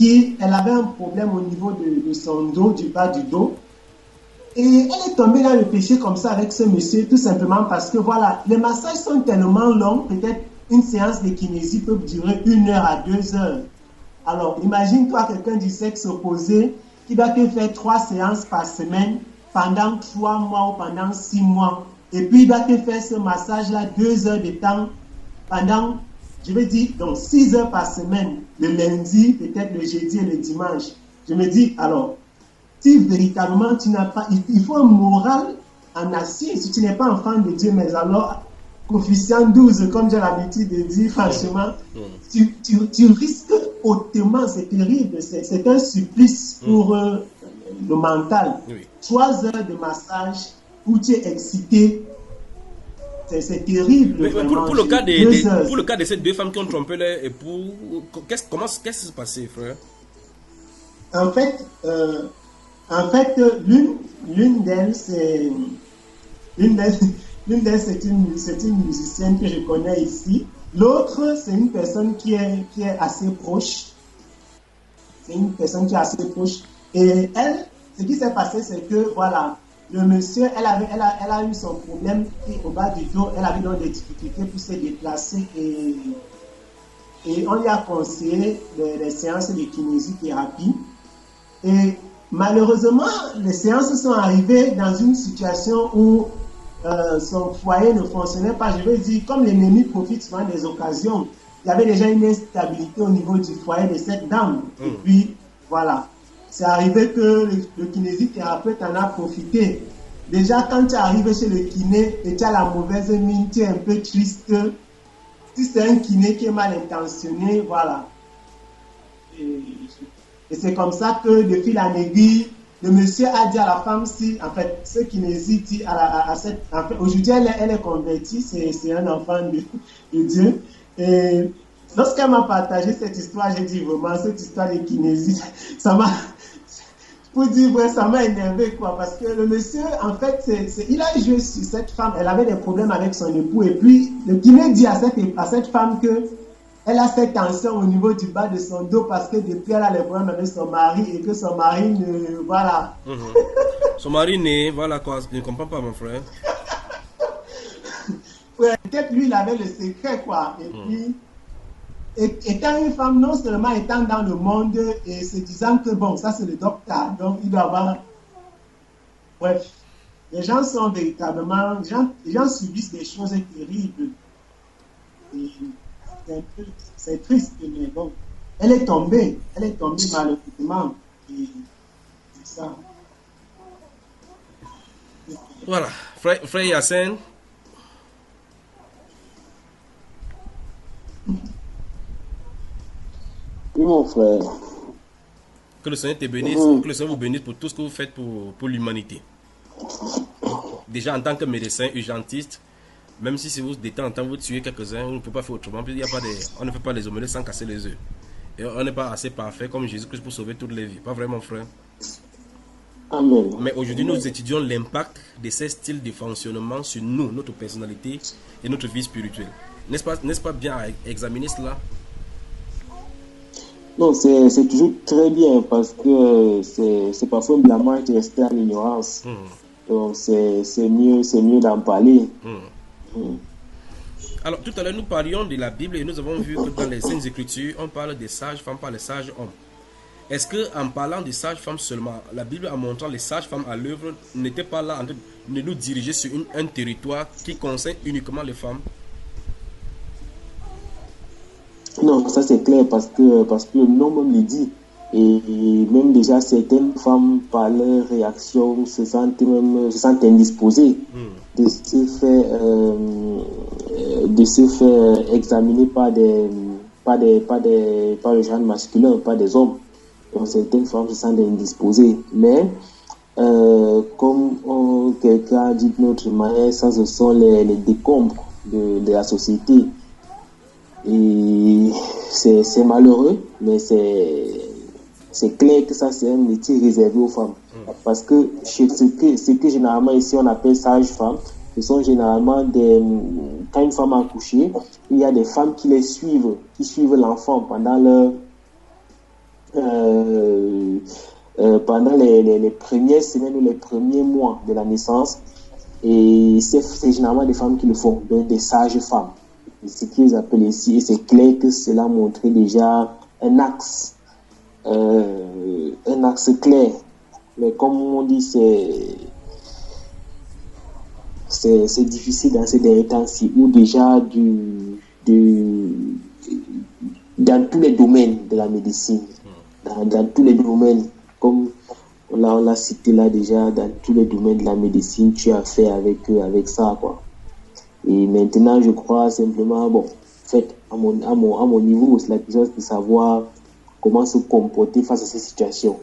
elle avait un problème au niveau de son dos, du bas du dos. Et elle est tombée dans le péché comme ça avec ce monsieur, tout simplement parce que voilà, les massages sont tellement longs, peut-être une séance de kinésie peut durer 1 heure à 2 heures. Alors, imagine-toi quelqu'un du sexe opposé qui va te faire 3 séances par semaine pendant 3 mois ou pendant 6 mois. Et puis, il va te faire ce massage-là 2 heures de temps pendant, je veux dire, donc 6 heures par semaine, le lundi, peut-être le jeudi et le dimanche. Je me dis, alors, si véritablement tu n'as pas, il faut un moral en acier. Si tu n'es pas enfant de Dieu, mais alors, coefficient 12, comme j'ai l'habitude de dire, franchement, tu risques hautement, c'est terrible, c'est un supplice pour le mental. 3 heures de massage où tu es excité, c'est terrible.
Mais pour le cas de ces 2 femmes qui ont trompé leur époux, comment qu'est-ce qui s'est passé, frère?
En fait, l'une d'elles, c'est une musicienne que je connais ici. L'autre, c'est une personne qui est assez proche. C'est une personne qui est assez proche. Et elle, ce qui s'est passé, c'est que, voilà, le monsieur, elle a eu son problème au bas du dos. Elle avait donc des difficultés pour se déplacer et on lui a conseillé des séances de kinésithérapie. Et malheureusement, les séances sont arrivées dans une situation où son foyer ne fonctionnait pas. Je veux dire, comme l'ennemi profite souvent des occasions. il y avait déjà une instabilité au niveau du foyer de cette dame. Et puis, voilà. C'est arrivé que le kinésithérapeute en a profité. Déjà, quand tu es arrivé chez le kiné et tu as la mauvaise mine, tu es un peu triste. Si c'est un kiné qui est mal intentionné, voilà. Et c'est comme ça que, de fil en aiguille, le monsieur a dit à la femme, si, en fait, ce kinésite dit à cette... En fait, aujourd'hui, elle est convertie, c'est un enfant de Dieu. Et lorsqu'elle m'a partagé cette histoire, j'ai dit vraiment, cette histoire de kinésie, ça m'a... Pour dire vrai, ça m'a énervé, quoi, parce que le monsieur, en fait, il a joué sur cette femme, elle avait des problèmes avec son époux, et puis le kiné dit à cette femme que elle a cette tension au niveau du bas de son dos parce que depuis elle a des problèmes avec son mari et que son mari ne... Voilà.
Son mari n'est... Voilà quoi, je ne comprends pas mon frère.
Ouais, peut-être lui, il avait le secret, quoi. Et puis, étant une femme, non seulement étant dans le monde et se disant que, bon, ça c'est le docteur, donc il doit avoir... Bref, les gens sont véritablement... Les gens subissent des choses terribles. Et c'est triste, mais bon. Elle est tombée malheureusement. Et c'est ça.
Voilà, frère Yassine.
Oui, mon frère.
Que le Seigneur te bénisse, que le Seigneur vous bénisse pour tout ce que vous faites pour l'humanité. Déjà en tant que médecin urgentiste, même si vous de temps en temps vous tuez quelques-uns, on ne peut pas faire autrement. On ne fait pas les omelettes sans casser les œufs. Et on n'est pas assez parfait comme Jésus-Christ pour sauver toutes les vies. Pas vraiment, frère.
Amen.
Mais aujourd'hui, nous étudions l'impact de ces styles de fonctionnement sur nous, notre personnalité et notre vie spirituelle. N'est-ce pas bien à examiner cela?
Non, c'est toujours très bien parce que c'est parfois un blâmage de rester en ignorance. Donc c'est mieux d'en parler.
Alors, tout à l'heure, nous parlions de la Bible et nous avons vu que dans les Saintes Écritures, on parle des sages-femmes, pas les sages-hommes. Est-ce qu'en parlant des sages-femmes seulement, la Bible en montrant les sages-femmes à l'œuvre n'était pas là en train de nous diriger sur un territoire qui concerne uniquement les femmes?
Non, ça c'est clair parce que le nom même le dit. Et même déjà certaines femmes, par leur réaction, se sentent indisposées de se faire examiner par le genre masculin, pas des hommes. Donc certaines femmes se sentent indisposées. Mais comme quelqu'un a dit de notre manière, ça ce sont les décombres de la société. Et c'est malheureux, mais c'est clair que ça c'est un métier réservé aux femmes. Parce que ce que généralement ici on appelle sages-femmes, ce sont généralement quand une femme a accouché, il y a des femmes qui suivent l'enfant pendant les premières semaines ou les premiers mois de la naissance. Et c'est généralement des femmes qui le font, donc des sages-femmes. Ce qu'ils appellent ici, et c'est clair que cela montrait déjà un axe clair. Mais comme on dit, c'est difficile dans ces derniers temps-ci, où déjà dans tous les domaines de la médecine, dans tous les domaines, comme on l'a cité là déjà, dans tous les domaines de la médecine, tu as fait avec ça, quoi. Et maintenant, je crois simplement, bon, en fait, à mon niveau, c'est la question de savoir comment se comporter face à ces situations.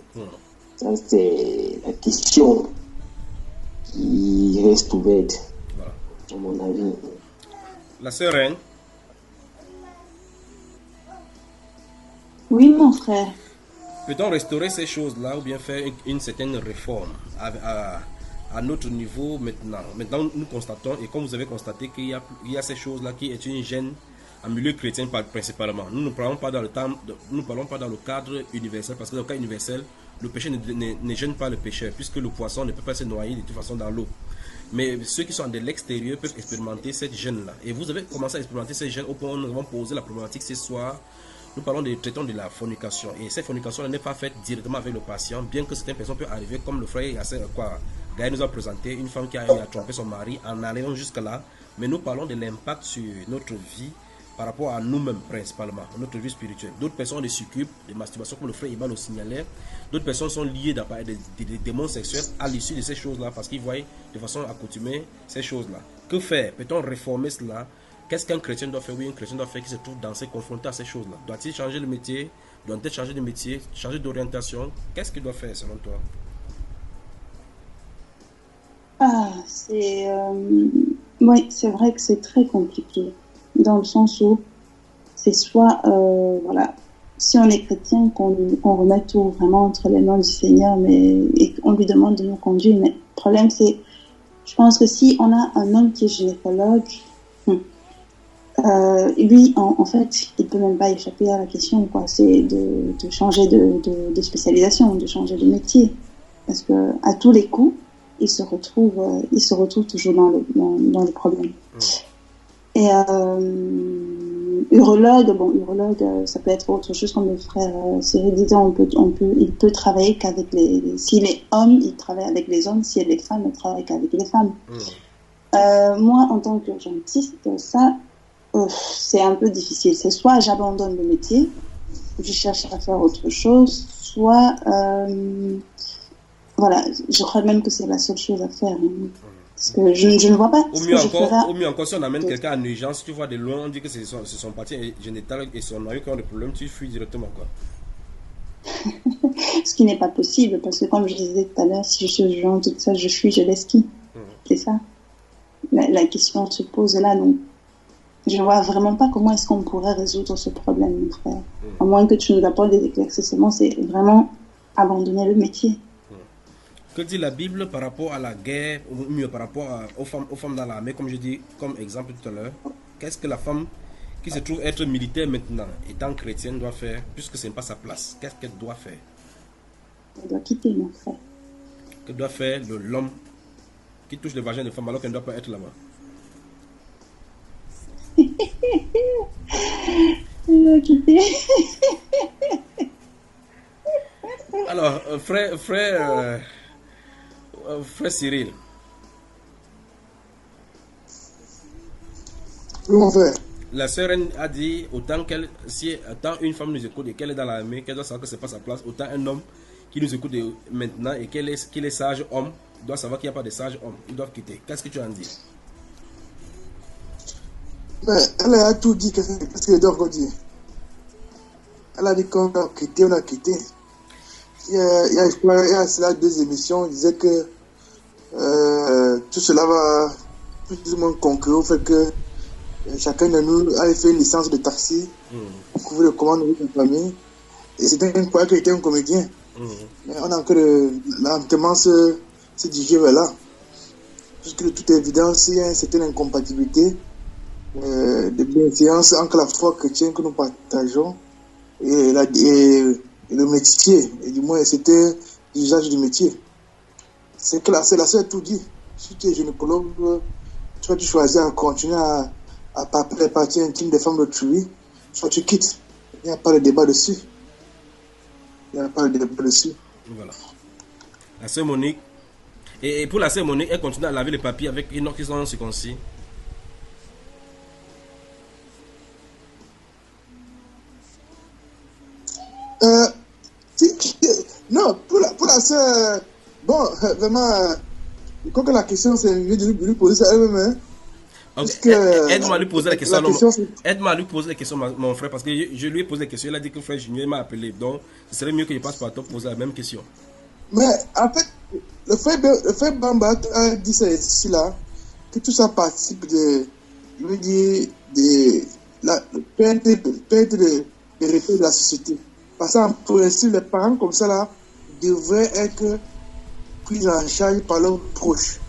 Ça, c'est la question qui reste ouverte, à mon avis.
La sœur Reine.
Oui, mon frère.
Peut-on restaurer ces choses-là ou bien faire une certaine réforme à notre niveau maintenant? Maintenant, nous constatons, et comme vous avez constaté, qu'il y a ces choses-là qui est une gêne en milieu chrétien principalement. Nous ne parlons pas dans le cadre universel, parce que dans le cas universel, le péché ne gêne pas le pécheur, puisque le poisson ne peut pas se noyer de toute façon dans l'eau. Mais ceux qui sont de l'extérieur peuvent expérimenter cette gêne-là. Et vous avez commencé à expérimenter cette gêne au point où nous avons posé la problématique ce soir. Nous traitons de la fornication. Et cette fornication n'est pas faite directement avec le patient, bien que certaines personnes peuvent arriver, comme le frère Gaël nous a présenté, une femme qui a eu à tromper son mari en allant jusque-là. Mais nous parlons de l'impact sur notre vie par rapport à nous-mêmes principalement, notre vie spirituelle. D'autres personnes ont des succubes, des masturbations, comme le frère Ibal le signalait. D'autres personnes sont liées par des démons sexuels à l'issue de ces choses-là parce qu'ils voient de façon accoutumée ces choses-là. Que faire? Peut-on réformer cela? Qu'est-ce qu'un chrétien doit faire? Oui, un chrétien doit faire qui se trouve confronté à ces choses-là. Doit-il changer de métier? Doit-il changer de métier? Changer d'orientation? Qu'est-ce qu'il doit faire selon toi?
Oui, c'est vrai que c'est très compliqué, dans le sens où c'est soit, voilà, si on est chrétien, qu'on remet tout vraiment entre les mains du Seigneur, et qu'on lui demande de nous conduire. Mais le problème, c'est, je pense que si on a un homme qui est gynécologue, lui, en fait, il peut même pas échapper à la question, quoi. C'est de changer de spécialisation, de changer de métier, parce que à tous les coups, il se retrouve toujours dans les problèmes. Et urologue, ça peut être autre chose, comme le frère Cyril disait, il peut travailler qu'avec s'il est homme, il travaille avec les hommes, si elle est femme, il travaille qu'avec les femmes. Moi, en tant qu'urgentiste, ça, c'est un peu difficile. C'est soit j'abandonne le métier, je cherche à faire autre chose, soit voilà, je crois même que c'est la seule chose à faire. Parce que je ne vois pas
au
ce
mieux
que je
encore,
ferai.
Au mieux encore, si on amène quelqu'un en urgence, tu vois de loin, on dit que c'est son parti génital et son noyau qui ont des problèmes, tu fuis directement, quoi.
Ce qui n'est pas possible, parce que comme je disais tout à l'heure, si je suis urgente, tout ça, je fuis, je laisse qui? C'est ça. La question se pose là, donc je ne vois vraiment pas comment est-ce qu'on pourrait résoudre ce problème, mon frère. À moins que tu nous apportes des éclaircissements, c'est vraiment abandonner le métier.
Que dit la Bible par rapport à la guerre, ou mieux par rapport aux femmes dans l'armée, comme je dis, comme exemple tout à l'heure? Qu'est-ce que la femme qui se trouve être militaire maintenant, étant chrétienne, doit faire, puisque ce n'est pas sa place? Qu'est-ce qu'elle doit faire?
Elle doit quitter, mon frère.
Que doit faire l'homme qui touche le vagin de femme alors qu'elle ne doit pas être là-bas?
Elle doit quitter.
Alors, frère Cyril.
Oui, mon frère.
La sœur a dit autant une femme nous écoute et qu'elle est dans l'armée, qu'elle doit savoir que ce n'est pas sa place, autant un homme qui nous écoute maintenant et qu'il est sage homme, doit savoir qu'il n'y a pas de sage homme. Ils doivent quitter. Qu'est-ce que tu en dis?
Mais elle a tout dit. Qu'est-ce qu'elle doit encore dire? Elle a dit qu'on a quitté, on a quitté. Il y a cela 2 émissions, on disait que tout cela va plus ou moins conclure au fait que chacun de nous a fait une licence de taxi pour couvrir le commande de notre famille. Et c'était un croyant qui était un comédien. Mais on a encore lentement se diriger vers là. Puisque de toute évidence, il y a une certaine incompatibilité de bienséance entre la foi chrétienne que nous partageons et le métier, et du moins c'était l'usage du métier. C'est la seule tout dit. Si tu es gynécologue, soit tu choisis à continuer à palper les parties intimes des femmes d'autrui, soit tu quittes. Il n'y a pas de débat dessus. Voilà.
La sœur Monique. Et pour la sœur Monique, elle continue à laver les papiers avec une autre qui sont circoncis.
Non, pour la sœur, bon, vraiment, je crois que la question, c'est mieux de lui poser ça elle-même. Hein,
aide-moi à lui poser la question. Aide-moi à lui poser la question, mon frère, parce que je lui ai posé la question. Il a dit que le frère Junior m'a appelé. Donc, ce serait mieux que je passe par toi pour poser la même question.
Mais en fait, le frère Bamba a dit ça ici, là, que tout ça participe de la perte de respect de la société. Parce qu'en principe, les parents comme ça là devraient être pris en charge par leurs proches.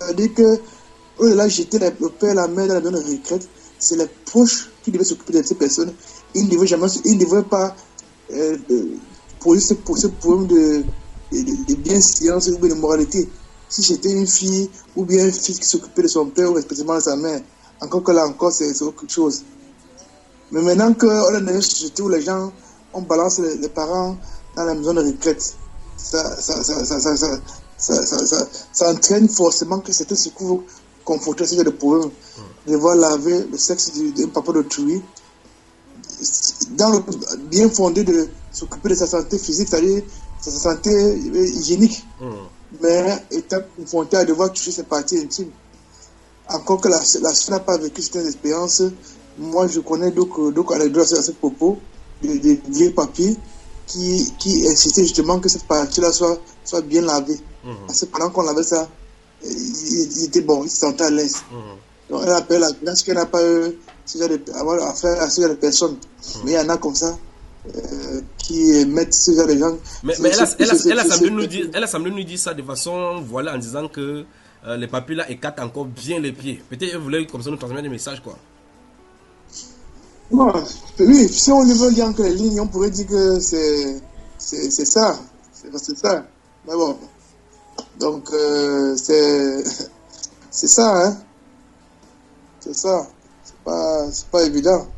C'est-à-dire que au-delà de jeter le père et la mère dans la zone de retraite, c'est les proches qui devaient s'occuper de ces personnes. Ils ne devraient pas poser ce problème de bienséance ou de moralité. Si j'étais une fille ou bien un fils qui s'occupait de son père ou respectivement de sa mère, encore que là encore c'est autre chose. Mais maintenant qu'on est dans une société où les gens on balance les parents dans la maison de retraite, ça entraîne forcément que certains se trouvent confronté à ce genre de problème, devoir laver le sexe d'un papa d'autrui, dans le bien fondé de s'occuper de sa santé physique, c'est-à-dire sa santé hygiénique, mais étant confronté à devoir toucher ses parties intimes. Encore que la soeur n'a pas vécu cette expérience, moi je connais d'autres anecdotes à ce propos, des vieux papiers qui insistaient justement que cette partie-là soit bien lavée. Parce que pendant qu'on lavait ça, il était bon, il se sentait à l'aise. Donc elle appelle la grâce qu'elle n'a pas eu avoir affaire à ce genre de personnes. Mais il y en a comme ça qui mettent ce genre de gens.
Mais elle a semblé nous dire ça de façon voilà, en disant que les papiers là écartent encore bien les pieds. Peut-être elle voulait comme ça nous transmettre des messages quoi.
Bon, oui, si on veut lire entre les lignes, on pourrait dire que c'est ça. C'est ça. Mais bon. Donc, c'est ça, hein. C'est ça. C'est pas évident.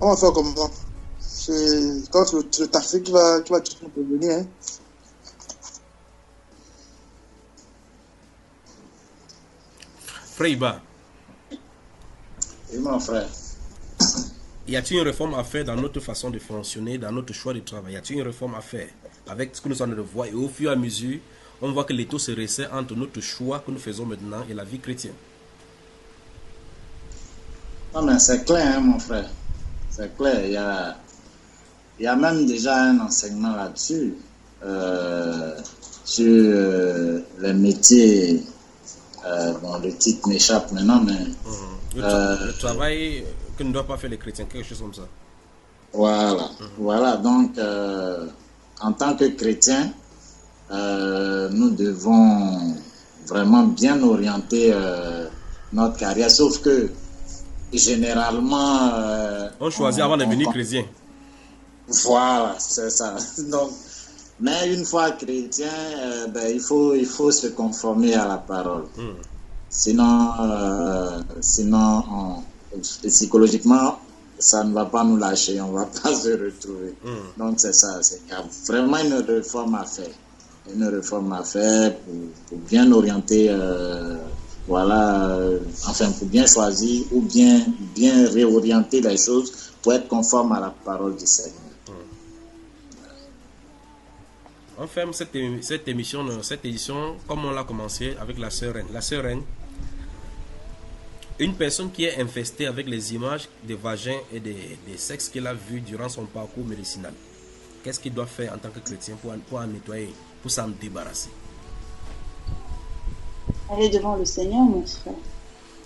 On va faire comme ça. C'est quand le taxi qui va tout venir, hein.
Frère,
Et mon frère.
y a-t-il une réforme à faire dans notre façon de fonctionner, dans notre choix de travail? Y a-t-il une réforme à faire avec ce que nous sommes en train de voir? Et au fur et à mesure, on voit que l'étau se resserre entre notre choix que nous faisons maintenant et la vie chrétienne.
Non, mais c'est clair, hein, mon frère. C'est clair. Il y a même déjà un enseignement là-dessus, sur les métiers. Bon, le titre m'échappe maintenant, mais.
Le travail que ne doivent pas faire les chrétiens, quelque chose comme ça.
Voilà. Voilà. Donc, en tant que chrétiens, nous devons vraiment bien orienter notre carrière, sauf que généralement
on choisit avant de devenir chrétien.
Voilà, c'est ça. Donc, mais une fois chrétien, il faut se conformer à la parole. Sinon, psychologiquement, ça ne va pas nous lâcher, on ne va pas se retrouver. Donc c'est ça, il y a vraiment une réforme à faire. Une réforme à faire pour bien orienter, enfin pour bien choisir ou bien réorienter les choses pour être conforme à la parole du Seigneur.
On ferme cette édition comme on l'a commencé avec la sœur Reine. La sœur Reine, une personne qui est infestée avec les images des vagins et des sexes qu'elle a vus durant son parcours médicinal. Qu'est-ce qu'il doit faire en tant que chrétien pour en nettoyer, pour s'en débarrasser?
Aller devant le Seigneur, mon frère.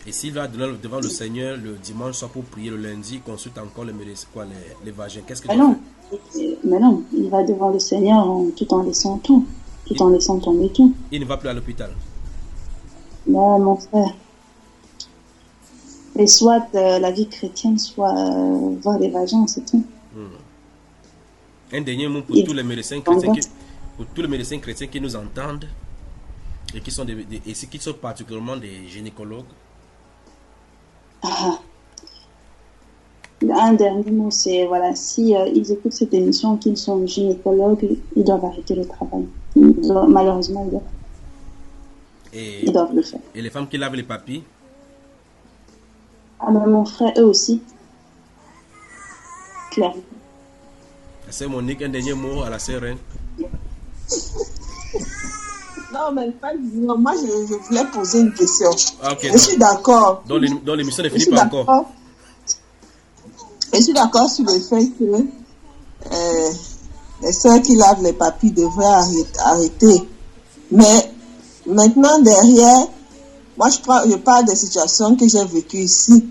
Et s'il va devant le Seigneur le dimanche soir pour prier, le lundi, il consulte encore les vagins. Qu'est-ce qu'il doit faire?
Mais non, il va devant le Seigneur tout en laissant tout, en laissant tomber tout.
Il ne va plus à l'hôpital.
Non, mon frère. Et soit la vie chrétienne, soit voir les vagins, c'est tout.
Un dernier mot pour tous les médecins chrétiens qui nous entendent et qui sont particulièrement des gynécologues.
Un dernier mot, c'est voilà, si ils écoutent cette émission, qu'ils sont gynécologues, ils doivent arrêter le travail. Malheureusement, ils doivent le faire.
Et les femmes qui lavent les papilles?
Ah, mais mon frère, eux aussi. Clairement.
C'est Monique, un dernier mot à la sœur Reine.
Non, mais moi, je voulais poser une question.
Okay,
je suis d'accord.
Dans l'émission ne finit pas encore.
Je suis d'accord sur le fait que les sœurs qui lavent les papilles devraient arrêter. Mais maintenant, derrière, moi, je parle des situations que j'ai vécues ici.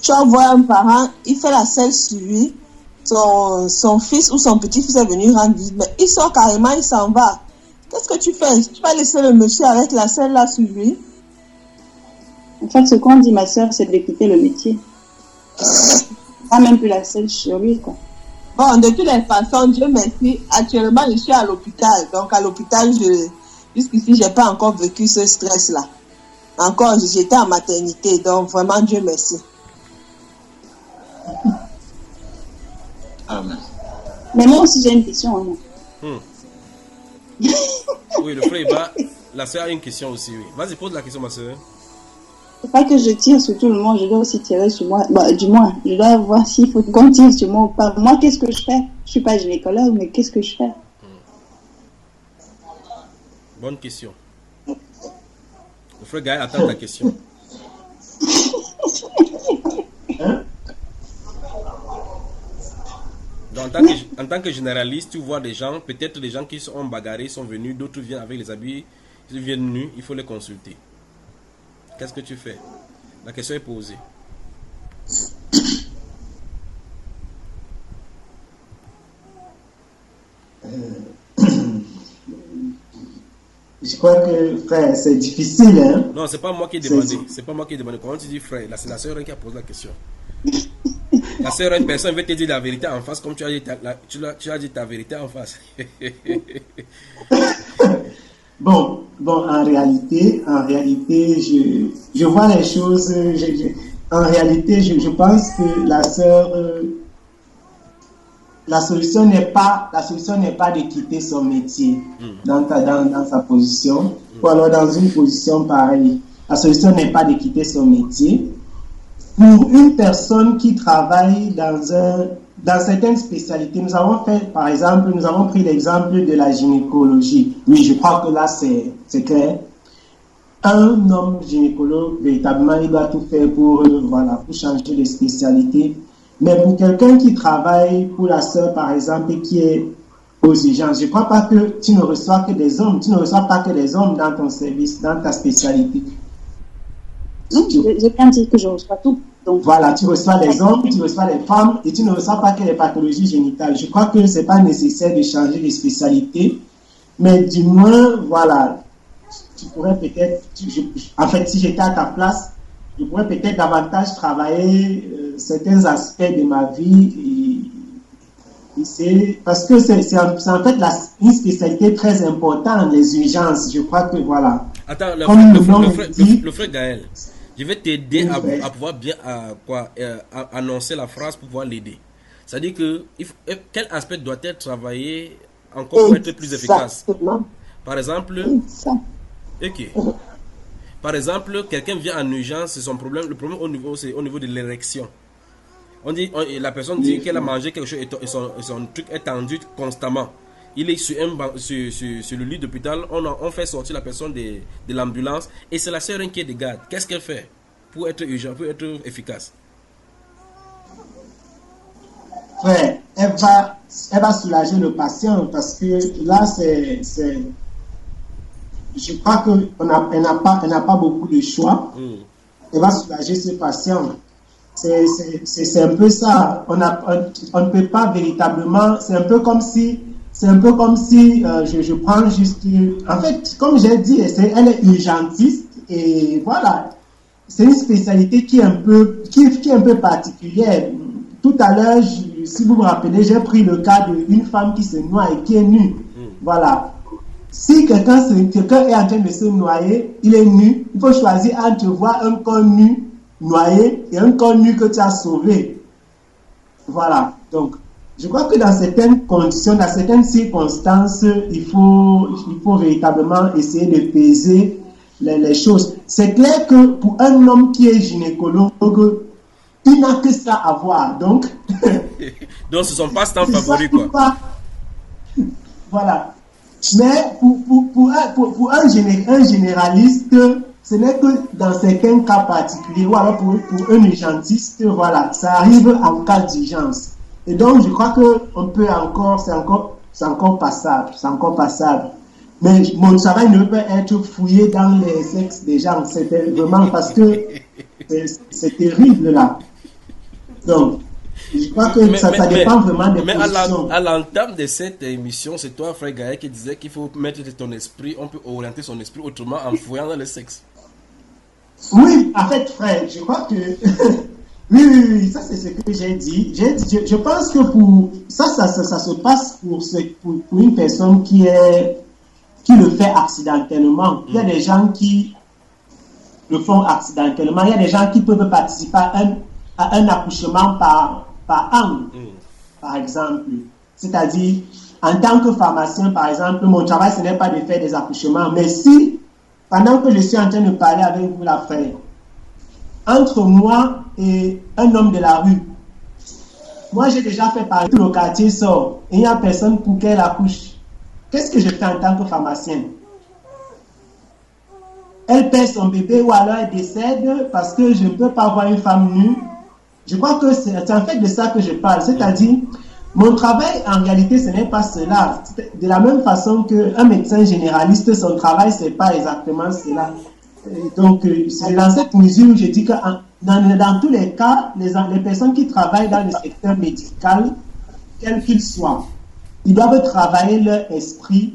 Tu vas voir un parent, il fait la selle sur lui, son fils ou son petit-fils est venu rendre visite, mais il sort carrément, il s'en va. Qu'est-ce que tu fais? Tu vas laisser le monsieur avec la selle là sur lui?
En fait, ce qu'on dit, ma soeur, c'est de quitter le métier. Pas même plus la selle sur lui, quoi.
Bon, de toutes les façons, Dieu merci, actuellement, je suis à l'hôpital. Donc, à l'hôpital, jusqu'ici, j'ai pas encore vécu ce stress-là. Encore, j'étais en maternité, donc vraiment, Dieu merci.
Amen.
Mais moi aussi, j'ai une question.
Oui, le frère, la sœur a une question aussi. Oui. Vas-y, pose la question, ma sœur.
C'est pas que je tire sur tout le monde, je dois aussi tirer sur moi. Bah, du moins, je dois voir s'il faut qu'on tire sur moi ou pas. Moi, qu'est-ce que je fais? Je suis pas gynécologue, mais qu'est-ce que je fais?
Bonne question. Le frère Gaël attend ta question. Donc, en tant que généraliste, tu vois des gens, peut-être des gens qui sont bagarrés, sont venus, d'autres viennent avec les habits, ils viennent nus, il faut les consulter. Qu'est-ce que tu fais? La question est posée.
Je crois que, frère, c'est difficile, hein?
Non, c'est pas moi qui ai demandé. C'est pas moi qui ai demandé. Comment tu dis, frère? Là, c'est la sœur qui a posé la question. La sœur, une personne veut te dire la vérité en face, comme tu as dit tu as dit ta vérité en face.
Bon, en réalité, je vois les choses. En réalité, je pense que la sœur, la solution n'est pas de quitter son métier dans sa position, ou alors dans une position pareille. La solution n'est pas de quitter son métier. Pour une personne qui travaille dans certaines spécialités, nous avons pris l'exemple de la gynécologie. Oui, je crois que là, c'est clair. Un homme gynécologue, véritablement, il doit tout faire pour changer de spécialité. Mais pour quelqu'un qui travaille, pour la sœur, par exemple, qui est aux urgences, je ne crois pas que tu ne reçois que des hommes. Tu ne reçois pas que des hommes dans ton service, dans ta spécialité.
Non, j'ai bien dit que je reçois tout. Donc,
voilà, tu reçois les hommes, tu reçois les femmes et tu ne reçois pas que les pathologies génitales. Je crois que ce n'est pas nécessaire de changer de spécialité, mais du moins, voilà, tu pourrais peut-être, en fait, si j'étais à ta place, je pourrais peut-être davantage travailler certains aspects de ma vie et c'est parce que c'est en fait une spécialité très importante, les urgences. Je crois que voilà.
Attends, le frère Gaël, je vais t'aider à pouvoir bien annoncer la phrase pour pouvoir l'aider. C'est-à-dire que quel aspect doit être travaillé encore pour être plus efficace? Par exemple, par exemple, quelqu'un vient en urgence, c'est son problème. Le problème c'est au niveau de l'érection. La personne dit qu'elle a mangé quelque chose et son truc est tendu constamment. Il est sur le lit d'hôpital, on fait sortir la personne de l'ambulance et c'est la sœur qui est de garde. Qu'est-ce qu'elle fait pour être urgent, pour être efficace?
Ouais, elle va soulager le patient parce que là, je crois qu'elle n'a pas beaucoup de choix. Elle va soulager ce patient. C'est un peu ça. On ne peut pas véritablement. C'est un peu comme si je prends juste. En fait, comme j'ai dit, elle est urgentiste et voilà. C'est une spécialité qui est un peu particulière. Tout à l'heure, si vous vous rappelez, j'ai pris le cas d'une femme qui se noie et qui est nue. Voilà. Si quelqu'un est en train de se noyer, il est nu. Il faut choisir entre voir un corps nu noyé et un corps nu que tu as sauvé. Voilà. Donc, je crois que dans certaines conditions, dans certaines circonstances, il faut véritablement essayer de peser les choses. C'est clair que pour un homme qui est gynécologue, il n'a que ça à voir. Donc,
ce sont pas stands favoris, quoi.
Voilà. Mais pour un généraliste, ce n'est que dans certains cas particuliers, ou alors pour un urgentiste, voilà, ça arrive en cas d'urgence. Et donc, je crois que on peut c'est encore passable. Mais mon travail ne peut être fouillé dans les sexes des gens. C'était vraiment parce que c'est terrible là. Donc, je crois que ça dépend vraiment des positions.
À l'entame de cette émission, c'est toi, frère Gaël, qui disait qu'il faut mettre ton esprit, on peut orienter son esprit autrement en fouillant dans le sexe.
Oui, en fait, frère, je crois que... oui, ça c'est ce que j'ai dit. Je pense que ça se passe pour une personne qui le fait accidentellement. Il y a des gens qui le font accidentellement. Il y a des gens qui peuvent participer à un accouchement par an, par exemple. C'est-à-dire, en tant que pharmacien, par exemple, mon travail, ce n'est pas de faire des accouchements. Mais si, pendant que je suis en train de parler avec vous, la frère, entre moi et un homme de la rue. Moi, j'ai déjà fait parler, tout le quartier sort et il n'y a personne pour qu'elle accouche. Qu'est-ce que je fais en tant que pharmacienne? Elle perd son bébé ou alors elle décède parce que je ne peux pas voir une femme nue. Je crois que c'est en fait de ça que je parle. C'est-à-dire, mon travail, en réalité, ce n'est pas cela. De la même façon qu'un médecin généraliste, son travail, ce n'est pas exactement cela. Donc, c'est dans cette mesure où je dis que dans tous les cas, les personnes qui travaillent dans le secteur médical, quel qu'il soit, ils doivent travailler leur esprit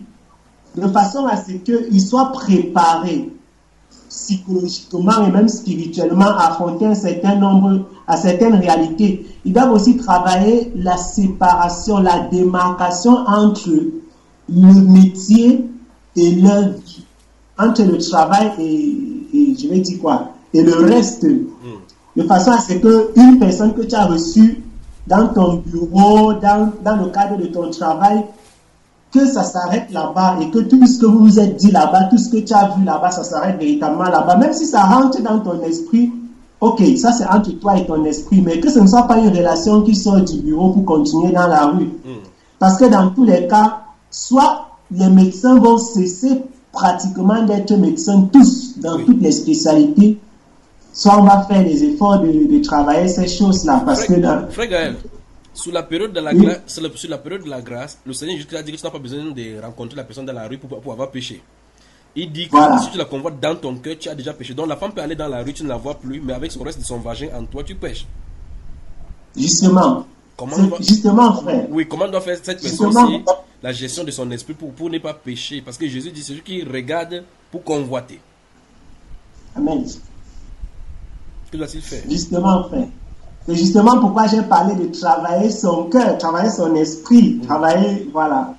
de façon à ce qu'ils soient préparés psychologiquement et même spirituellement à affronter un certain nombre, à certaines réalités. Ils doivent aussi travailler la séparation, la démarcation entre le métier et leur vie, entre le travail et je vais dire quoi, et le reste, de façon à ce qu'une personne que tu as reçue dans ton bureau, dans le cadre de ton travail, que ça s'arrête là-bas et que tout ce que vous vous êtes dit là-bas, tout ce que tu as vu là-bas, ça s'arrête véritablement là-bas. Même si ça rentre dans ton esprit, ok, ça c'est entre toi et ton esprit, mais que ce ne soit pas une relation qui sort du bureau pour continuer dans la rue. Parce que dans tous les cas, soit les médecins vont cesser pratiquement d'être médecins tous, dans toutes les spécialités, soit on va faire les efforts de travailler ces choses-là. Parce que
Frère Gaël, sous la période de la grâce, sur la période de la grâce, le Seigneur Jésus a dit que tu n'as pas besoin de rencontrer la personne dans la rue pour avoir péché. Il dit que si tu la convoites dans ton cœur, tu as déjà péché. Donc la femme peut aller dans la rue, tu ne la vois plus, mais avec le reste de son vagin en toi, tu pêches.
Justement. Justement, frère.
Oui, comment doit faire cette personne-ci la gestion de son esprit pour ne pas pécher? Parce que Jésus dit c'est celui qui regarde pour convoiter.
Amen.
Que doit-il faire?
Justement, frère. C'est justement pourquoi j'ai parlé de travailler son cœur, travailler son esprit, travailler, voilà.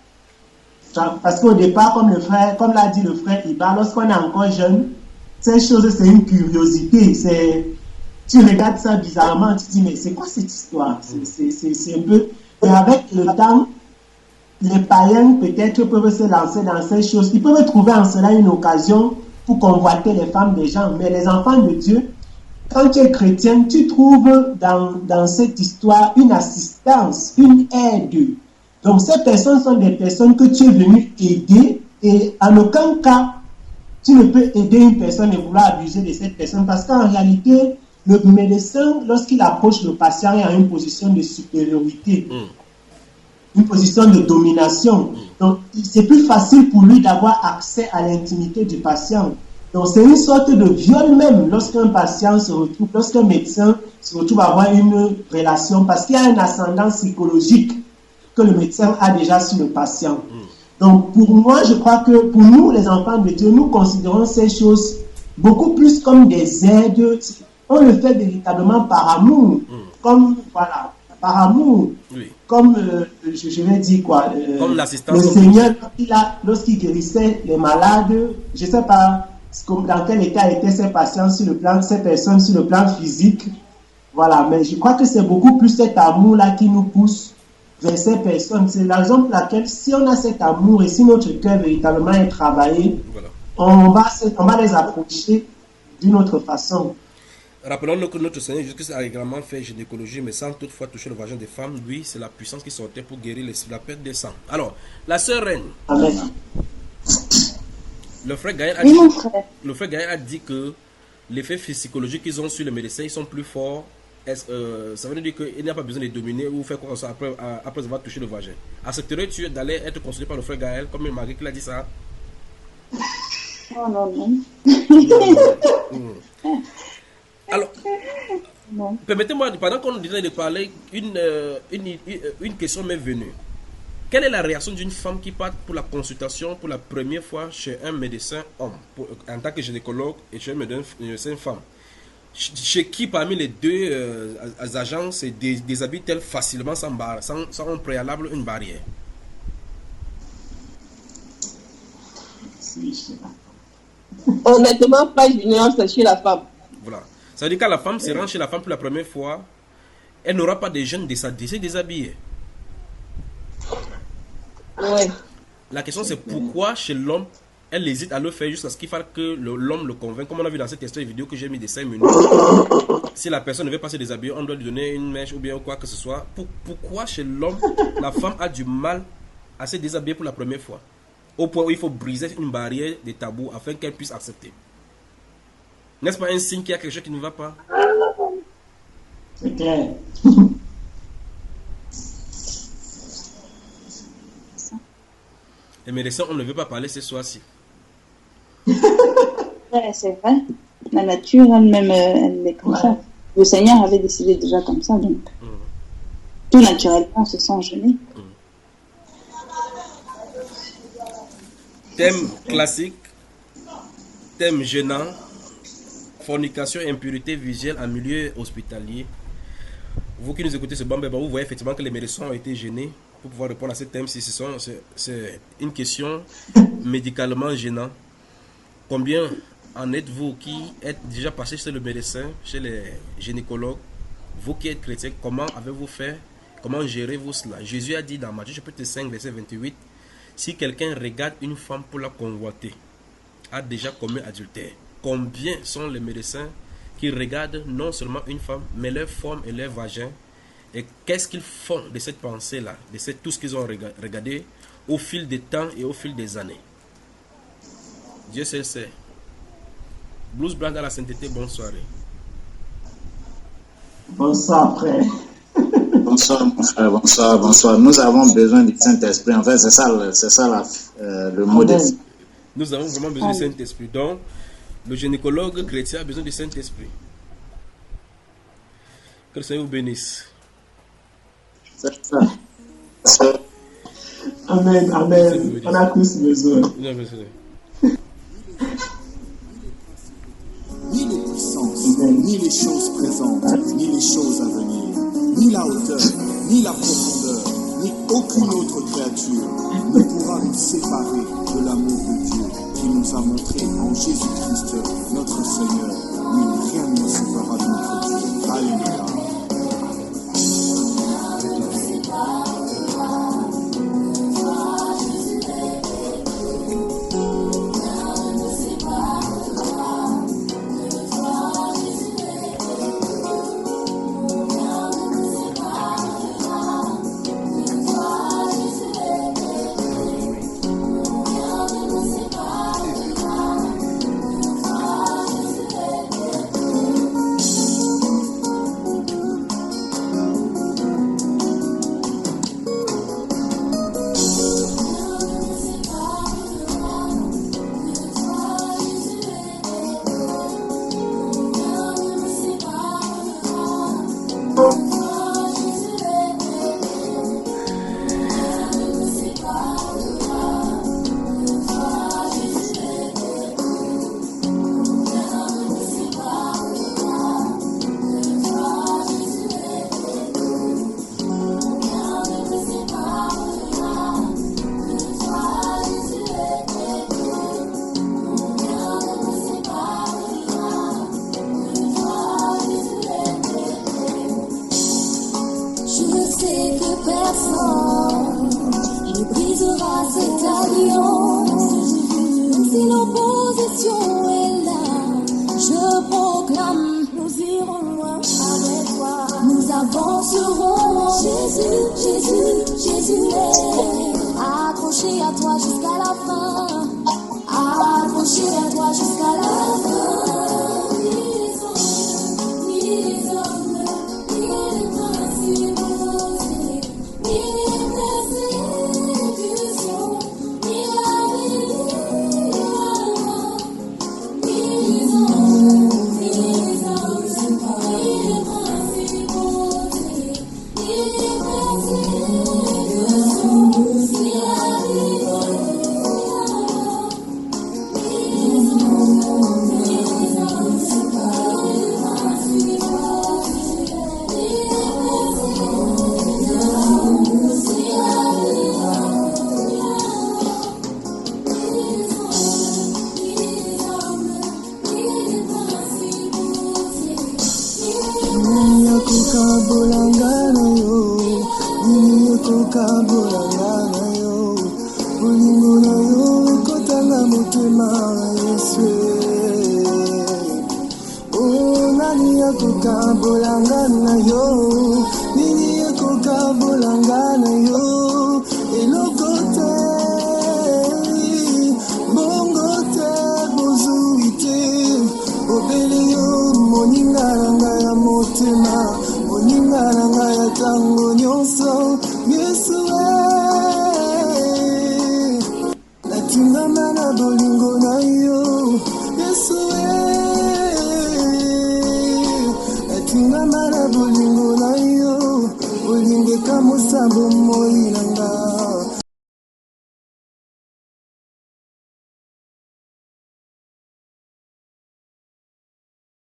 Parce qu'au départ, comme l'a dit le frère Iba, lorsqu'on est encore jeune, ces choses, c'est une curiosité. Tu regardes ça bizarrement, tu te dis, mais c'est quoi cette histoire? C'est un peu... Et avec le temps, les païens peut-être peuvent se lancer dans ces choses. Ils peuvent trouver en cela une occasion pour convoiter les femmes des gens. Mais les enfants de Dieu, quand tu es chrétien, tu trouves dans cette histoire une assistance, une aide. Donc ces personnes sont des personnes que tu es venu aider et en aucun cas, tu ne peux aider une personne et vouloir abuser de cette personne parce qu'en réalité, le médecin, lorsqu'il approche le patient, est en une position de supériorité, une position de domination. Donc c'est plus facile pour lui d'avoir accès à l'intimité du patient. Donc c'est une sorte de viol même lorsqu'un patient se retrouve, lorsqu'un médecin se retrouve à avoir une relation parce qu'il y a un ascendant psychologique que le médecin a déjà sur le patient. Donc pour moi, je crois que pour nous, les enfants de Dieu, nous considérons ces choses beaucoup plus comme des aides. On le fait véritablement par amour, comme, voilà, par amour. Oui. Comme, je vais dire quoi,
comme l'assistance
le Seigneur, lorsqu'il guérissait les malades, je ne sais pas dans quel état étaient ces patients sur le plan, ces personnes sur le plan physique. Voilà, mais je crois que c'est beaucoup plus cet amour-là qui nous pousse vers ces personnes. C'est la raison pour laquelle, si on a cet amour et si notre cœur véritablement est travaillé, on va les approcher d'une autre façon.
Rappelons-nous que notre Seigneur Jésus a également fait gynécologie, mais sans toutefois toucher le vagin des femmes. Lui, c'est la puissance qui sortait pour guérir la perte des sangs. Alors, la sœur Reine.
Amen.
Le frère Gaël a dit que l'effet psychologique qu'ils ont sur les médecins, ils sont plus forts. Ça veut dire qu'il n'y a pas besoin de dominer ou faire quoi que ce soit après avoir touché le vagin. Accepterais-tu d'aller être consolé par le frère Gaël, comme il m'a dit qu'il a dit ça?
Non.
Alors, permettez-moi, pendant qu'on disait de parler, une question m'est venue. Quelle est la réaction d'une femme qui part pour la consultation pour la première fois chez un médecin homme, en tant que gynécologue, et chez un médecin femme? Chez qui parmi les deux agents se déshabille-t-elle facilement sans un préalable, une barrière?
Honnêtement, pas junior, c'est chez la femme.
Voilà. Ça veut dire que quand la femme se rend chez la femme pour la première fois, elle n'aura pas de gêne de se déshabiller.
Ouais.
La question c'est pourquoi chez l'homme, Elle hésite à le faire jusqu'à ce qu'il faille que l'homme le convainc. Comme on a vu dans cette extrait vidéo que j'ai mis de 5 minutes. Si la personne ne veut pas se déshabiller, on doit lui donner une mèche ou bien quoi que ce soit. Pourquoi chez l'homme, la femme a du mal à se déshabiller pour la première fois? Au point où il faut briser une barrière des tabous afin qu'elle puisse accepter. N'est-ce pas un signe qu'il y a quelque chose qui ne va pas?
C'est clair.
Les médecins, on ne veut pas parler ce soir-ci.
Ouais, c'est vrai. La nature elle-même, elle est comme ça. Le Seigneur avait décidé déjà comme ça, donc tout naturellement, on se sent gêné.
Thème classique, thème gênant, fornication et impurité visuelle en milieu hospitalier. Vous qui nous écoutez ce bambé, vous voyez effectivement que les médecins ont été gênés pour pouvoir répondre à ce thème. Si c'est une question médicalement gênante. Combien en êtes-vous qui êtes déjà passé chez le médecin, chez les gynécologues? Vous qui êtes chrétiens, comment avez-vous fait? Comment gérez-vous cela? Jésus a dit dans Matthieu chapitre 5, verset 28, si quelqu'un regarde une femme pour la convoiter, a déjà commis adultère. Combien sont les médecins qui regardent non seulement une femme, mais leur forme et leur vagin? Et qu'est-ce qu'ils font de cette pensée-là, de tout ce qu'ils ont regardé au fil des temps et au fil des années? Dieu seul sait. Blues Blanc dans la sainteté, bonne soirée.
Bonsoir, frère.
Bonsoir, mon frère, bonsoir, bonsoir. Nous avons besoin du Saint-Esprit. En fait, c'est ça le mot de Dieu.
Nous avons vraiment besoin du Saint-Esprit. Donc, le gynécologue chrétien a besoin du Saint-Esprit. Que le Seigneur vous bénisse.
C'est ça.
Amen, amen. On a tous besoin.
Ni les puissances, ni les choses présentes, ni les choses à venir, ni la hauteur, ni la profondeur, ni aucune autre créature ne pourra nous séparer de l'amour de Dieu qui nous a montré en Jésus-Christ, notre Seigneur. Oui, rien ne nous séparera de notre Dieu. Alléluia.
na motema Yesu. Oh, nani akokabolanga na yo, nini akokabolanga na yo, eloko te, bongo te, bozwi te, obele yo, moninga nanga ya motema, moninga nanga ya tango nyonso, Yesu natingama na bolingo na yo, Yesu natingama na bolingo na yo, olingeka mosambo moi nanga.